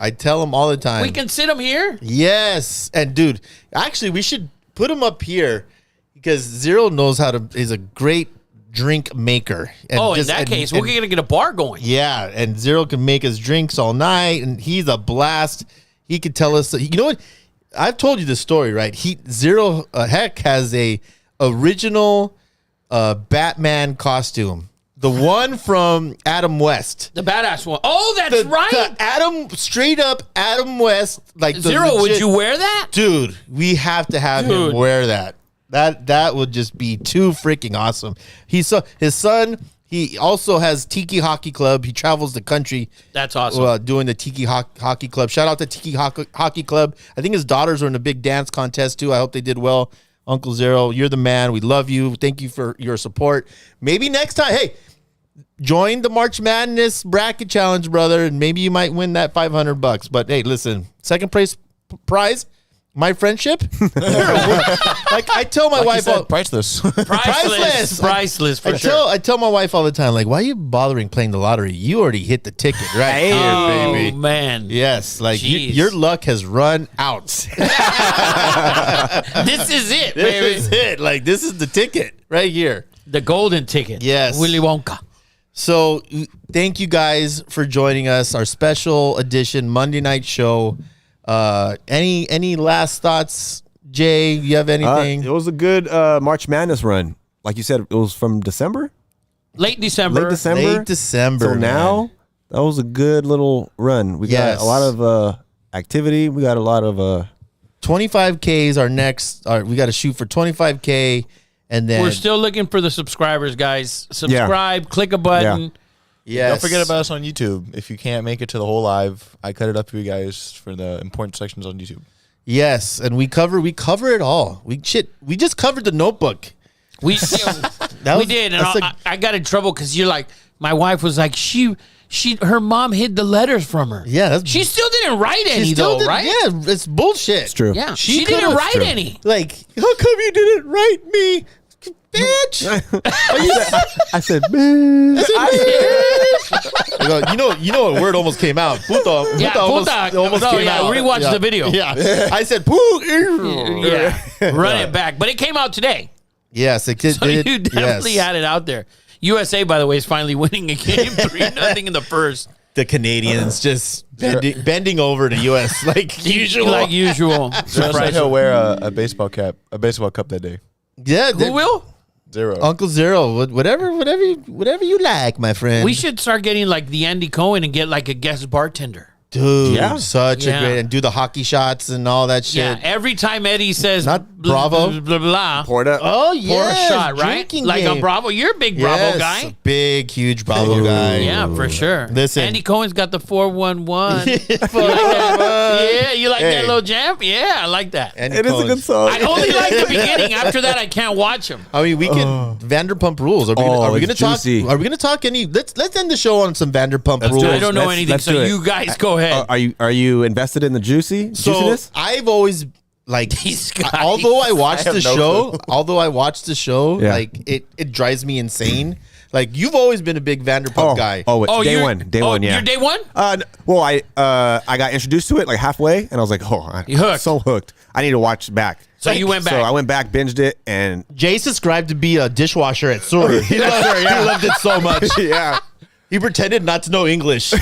We can sit him here? Yes. And, dude, actually, we should put him up here because Zero knows is a great drink maker. And in that case, we're going to get a bar going. Yeah, and Zero can make us drinks all night, and he's a blast. He could tell us. You know what? I've told you the story, right? Zero Heck has a original Batman costume, the one from Adam West, the badass one. Oh, that's right. The straight up Adam West, like Zero. Would you wear that, dude? We have to have him wear that. That would just be too freaking awesome. His son. He also has Tiki Hockey Club. He travels the country. That's awesome. Doing the Tiki Hockey Club. Shout out to Tiki Hockey Club. I think his daughters are in a big dance contest too. I hope they did well. Uncle Zero, you're the man. We love you. Thank you for your support. Maybe next time, hey, join the March Madness bracket challenge, brother, and maybe you might win that $500. But hey, listen, second prize, my friendship. Like I tell my wife, priceless. Priceless for sure. I tell my wife all the time, like, why are you bothering playing the lottery? You already hit the ticket right here, baby. Oh man, yes, like your luck has run out. This is it, baby. This is it. Like this is the ticket right here, the golden ticket. Yes, Willy Wonka. So thank you guys for joining us. Our special edition Monday night show. Any last thoughts, Jay? You have anything? It was a good March Madness run. Like you said, it was from December? Late December. So now, that was a good little run. We got a lot of activity. We got a lot of 25K is our next. We got to shoot for 25K, and then we're still looking for the subscribers, guys. Subscribe, click a button. Yeah. Yes. Don't forget about us on YouTube. If you can't make it to the whole live, I cut it up for you guys for the important sections on YouTube. Yes, and we cover it all. We just covered the Notebook. We did, and I got in trouble because you're like, my wife was like, her mom hid the letters from her. Yeah, she still didn't write any right? Yeah, it's bullshit. It's true. Yeah, she didn't write any. Like, how come you didn't write me? Bitch! I said, bitch. You know what word almost came out? Puta almost came out. Rewatch the video. Yeah, I said, poo. Yeah, run it back. But it came out today. Yes, it did. So you definitely had it out there. USA, by the way, is finally winning a game 3-0 in the first. The Canadians just bending over to US like usual. Like usual. Surprise! He'll wear a baseball cup that day. Yeah, who will? Zero. Uncle Zero, whatever you like, my friend. We should start getting like the Andy Cohen and get like a guest bartender. Dude, such a great, and do the hockey shots and all that shit. Yeah, every time Eddie says not Bravo, blah, blah, blah, Porta. oh yeah, pour a shot, right? Like a Bravo. You're a big Bravo guy. Big, huge Bravo guy. Yeah, for sure. Listen, Andy Cohen's got the 411. Yeah, you like that little jam? Yeah, I like that. It is a good song. I only like the beginning. After that, I can't watch him. I mean, we can Vanderpump Rules. Are we gonna talk? Are we gonna talk any? Let's end the show on some Vanderpump Rules. I don't know anything, so you guys go ahead. ahead. Are you invested in the juiciness? I've always like, These guys. although I watched I have the no show, Yeah. like it drives me insane. Like you've always been a big Vanderpump guy. Day you're- one. Day one, yeah. You're day one? Well, I got introduced to it like halfway, and I was like, You hooked. so hooked. I need to watch back. So you went back. So I went back, binged it, and Jay subscribed to be a dishwasher at Sword. He loved it so much. yeah, He pretended not to know English.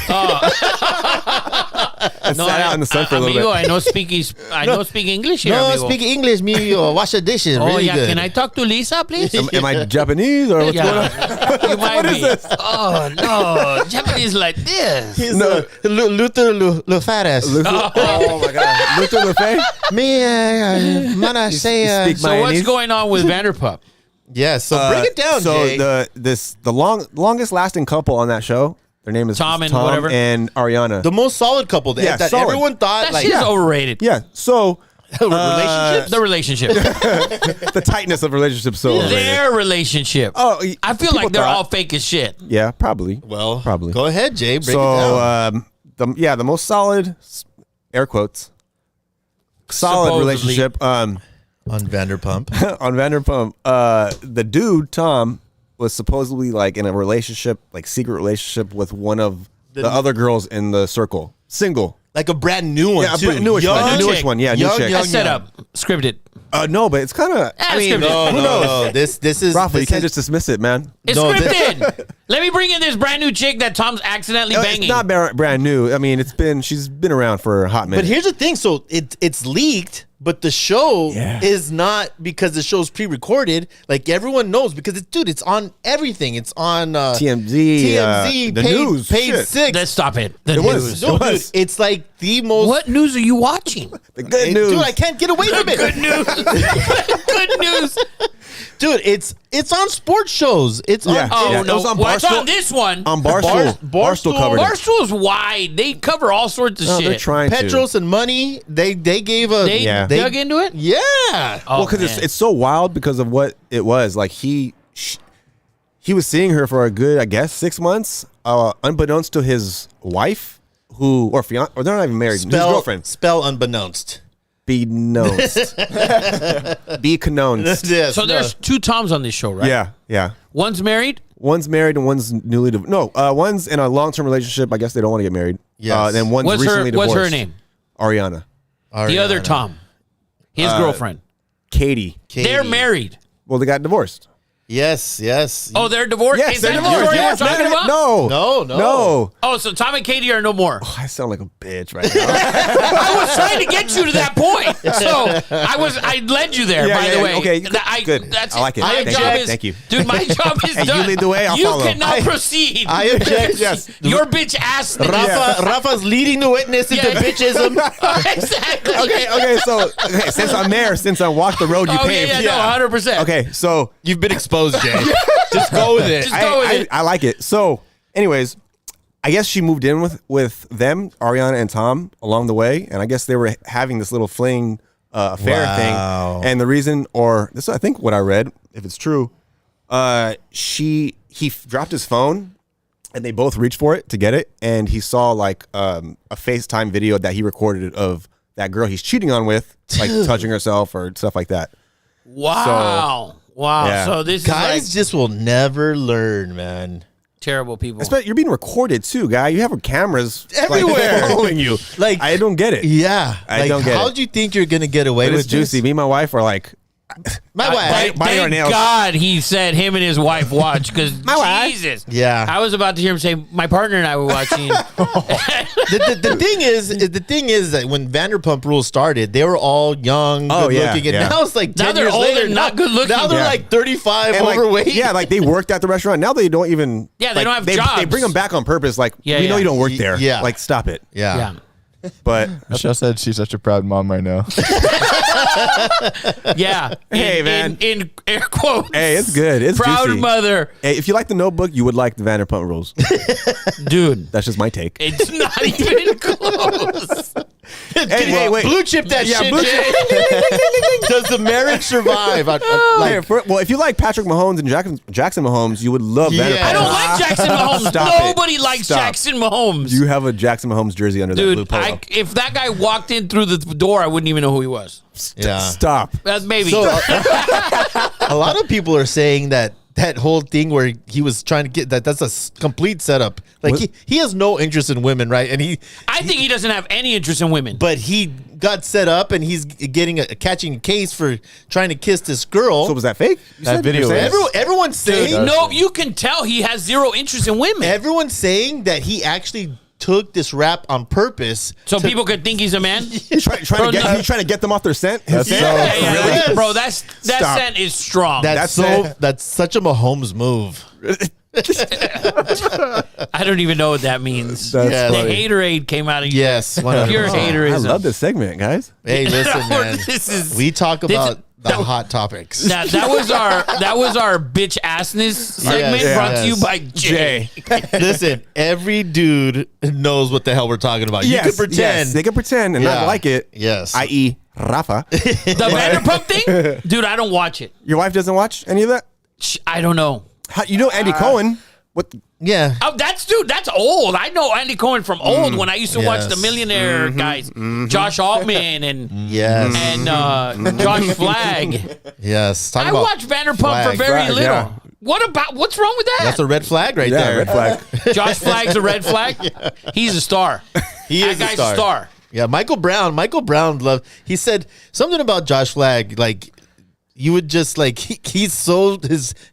I sat out in the sun for a little amigo, bit. I know speak English here, No, amigo. speak English, me wash the dishes. Oh, really yeah. good. Can I talk to Lisa, please? Am I Japanese or what's going on? Yeah. You might be. Oh, no. Japanese like this. He's No. Luther Lufares. Oh my God, Luther Lefay. Me, mana say. speak So my- what's Mayonnaise? going on with Vanderpump? Yeah, so break it down, So Jay. the longest lasting couple on that show, their name is Tom and whatever? and Ariana. The most solid couple that, Yeah, that solid. everyone thought That like shit is overrated. yeah. So relationships. The relationship. the tightness of relationships. So overrated. Their relationship. Oh, I feel people like they're thought- all fake as shit. Yeah, probably. Well, Probably. Go ahead, Jay. Break it So down. the most solid, air quotes, solid Supposedly. relationship On Vanderpump. on Vanderpump. The dude Tom was supposedly like in a relationship, like secret relationship with one of the other girls in the circle, single. Like a brand new one, Yeah, a too. brand newish one. Young A newish chick. one. Yeah, Young, new chick. young. That's set up. Scripted. No, but it's kind of. I mean, scripted. No, who no, knows? no. This is Rafa, you this can't is- just dismiss it, man. It's No, scripted. Let me bring in this brand new chick that Tom's accidentally banging. It's not brand new. I mean, she's been around for a hot minute. But here's the thing. So it's leaked, but the show Yeah. is not, because the show's pre-recorded. Like everyone knows, because it's on everything. It's on TMZ, page the news, page shit. 6. Let's stop it. The It was. news. No, It dude, was. it's like the most. What news are you watching? The good news. Dude, I can't get away from it. Good news. Good news. Dude, it's on sports shows. It's Yeah. on. Oh, Yeah, it no. was on What's Barstool. on this one? On Barstool. Barstool covered it. Barstool's wide. They cover all sorts of No, shit. they're trying to. Petros and Money. They gave a. They Yeah. dug into it? Yeah. Oh, Well, because man. it's so wild because of what it was. Like he was seeing her for a good, I guess, 6 months, unbeknownst to his wife, or fiance, or they're not even married. His girlfriend. Spell unbeknownst. Be knownst. Be connownced. Yes, So there's two Toms on this show, right? Yeah, yeah. One's married. One's married and one's newly divorced. No, one's in a long-term relationship. I guess they don't want to get married. Yes. Then one's recently divorced. What's her name? Ariana. The other Tom. His girlfriend. Katie. They're married. Well, they got divorced. Yes. Oh, they're divorced? Yes, Is they're that the divorced. story Yes, we're talking about? No. No. Oh, so Tom and Katie are no more. I sound like a bitch right now. I was trying to get you to that point. So I led you there, Yeah, by yeah, the way. okay, good. That's I like it. My Thank job you. is, Thank you. Dude, my job is Hey, you done. lead the way, I'll you follow. cannot proceed. I object. Yes. Your bitch ass nigga. Rafa's leading the witness into Yeah. bitchism. Exactly. Okay, so since I'm there, since I walked the road you Oh, paved. yeah, no, 100%. Okay, so You've been exposed, Jay. Just go with it. Just go with it. I like it. So, anyways, I guess she moved in with them, Ariana and Tom, along the way, and I guess they were having this little fling affair Wow. thing. And the reason, or this, is, I think, what I read, if it's true, he dropped his phone, and they both reached for it to get it, and he saw like a FaceTime video that he recorded of that girl he's cheating on with, like touching herself or stuff like that. Wow. Wow. Yeah. So this Guys is like just will never learn, man. terrible people. Especially, you're being recorded too, guy. You have cameras Everywhere. like, following you. Like, I don't get it. Yeah. I don't get how it. do you think you're gonna get away But with it's juicy. this? Me and my wife are like, My wife. Biting our Thank nails. God he said him and his wife watch because wife. Jesus. Yeah. I was about to hear him say, my partner and I were watching. The thing is that when Vanderpump Rules started, they were all young, Oh, good yeah, looking, and yeah. now it's like Now 10 they're years old later, and not good looking. Now they're Yeah. like 35, and like, overweight. yeah, like they worked at the restaurant. Now they don't even. Yeah, they like, don't have They jobs. bring them back on purpose. Like, Yeah, we know yeah. you don't work there. Yeah. Like, stop it. yeah. yeah. But Michelle said she's such a proud mom right now. Yeah. Hey, man. In air quotes. hey, it's good. It's Proud juicy. mother. Hey, if you like the Notebook, you would like the Vanderpump Rules. Dude. That's just my take. It's not even close. And Hey, wait. Blue chip that shit, blue Jay. Does the marriage survive? Well, if you like Patrick Mahomes and Jackson Mahomes, you would love Vanderpump. I don't like Jackson Mahomes. Nobody likes Jackson Mahomes. You have a Jackson Mahomes jersey under that blue polo. If that guy walked in through the door, I wouldn't even know who he was. Stop. Maybe. So, a lot of people are saying that whole thing where he was trying to get that's a complete setup. Like he has no interest in women, right? And I think he doesn't have any interest in women. But he got set up, and he's getting catching a case for trying to kiss this girl. So was that fake? That video. Everyone's saying no. You can tell he has zero interest in women. Everyone's saying that he actually took this rap on purpose, so people could think he's a man. He's trying to get them off their scent. That's Really? Bro, that scent is strong. That's such a Mahomes move. I don't even know what that means. That's the funny. haterade came out of you. Yes, Pure 100%. haterism. I love this segment, guys. Hey, listen, man. We talk about the hot topics. Now, that was our bitch assness segment brought to you by Jay. Listen, every dude knows what the hell we're talking about. You can pretend. Yes, they can pretend and not like it. Yes. I.e. Rafa. The Vanderpump thing? Dude, I don't watch it. Your wife doesn't watch any of that? I don't know. You know Andy Cohen. What? Yeah. Oh, that's old. I know Andy Cohen from old when I used to watch the Millionaire guys, Josh Altman and Josh Flagg. Yes. I watched Vanderpump for very little. Yeah. What's wrong with that? That's a red flag right there. Red flag. Josh Flagg's a red flag. He's a star. He is that guy's a star. Yeah, Michael Brown he said something about Josh Flagg, like you would just like he's so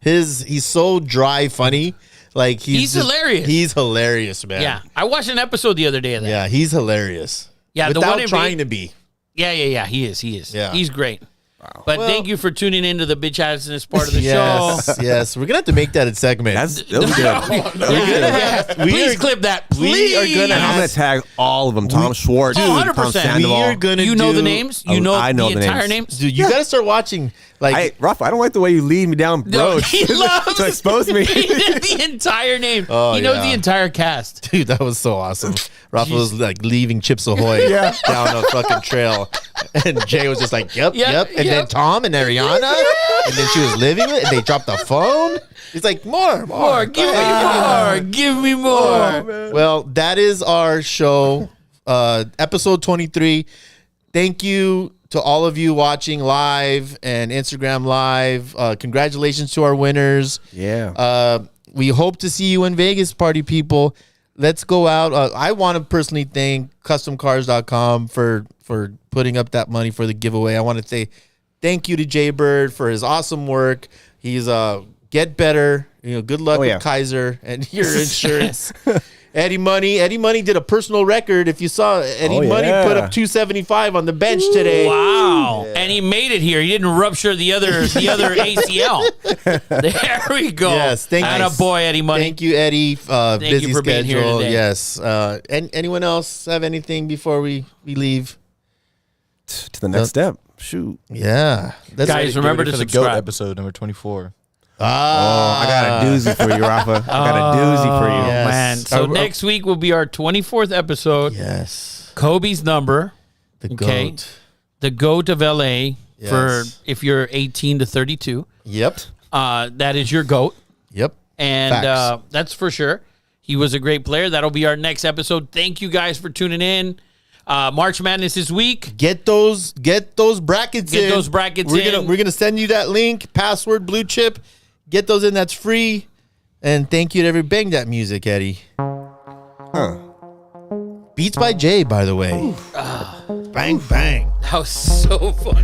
he's so dry funny. Like he's hilarious. He's hilarious, man. Yeah. I watched an episode the other day of that. Yeah, he's hilarious. Yeah, without trying to be. Yeah. He is. Yeah. He's great. Wow. But thank you for tuning into the bitch assness part of the show. Yes, we're gonna have to make that a segment. Please clip that. Please. I'm gonna tag all of them. Tom Schwartz, 100%. Tom Sandoval. We are gonna know the names. You know I know the entire names. Dude, you gotta start watching. Like Rafa, I don't like the way you lead me down road He loves to expose me. the entire name. Oh, he knows yeah. the entire cast. dude, that was so awesome. Rafa was like leaving Chips Ahoy down a fucking trail, and Jay was just like, "Yep." And then Tom and Ariana, and then she was living it, and they dropped the phone. He's like, "More, Give me more. Well, that is our show, episode 23. Thank you to all of you watching live and Instagram live. Congratulations to our winners. Yeah. We hope to see you in Vegas, party people. Let's go out. I want to personally thank customcars.com for putting up that money for the giveaway. I want to say thank you to Jay Bird for his awesome work. He's get better. Good luck with Kaiser and your insurance. Eddie Money did a personal record. If you saw Eddie Money put up 275 on the bench today. Wow. Yeah. And he made it here. He didn't rupture the other ACL. There we go. Yes, thank you. Attaboy, Eddie Money. Thank you, Eddie. Thank busy you for being here schedule. today. Yes. And anyone else have anything before we leave? To the next step. Shoot. Yeah. Guys, remember to for the subscribe. GOAT episode number 24. I got a doozy for you, Rafa. I got a doozy for you. Oh, man. So next week will be our 24th episode. Yes. Kobe's number. The GOAT. The GOAT of LA for if you're 18 to 32. Yep. That is your GOAT. Yep. And that's for sure. He was a great player. That'll be our next episode. Thank you guys for tuning in. March Madness this week. Get those brackets in. Get those brackets in. We're gonna send you that link, password blue chip. Get those in. That's free. And thank you to every bang that music, Eddie. Beats by Jay, by the way. Bang bang. That was so funny.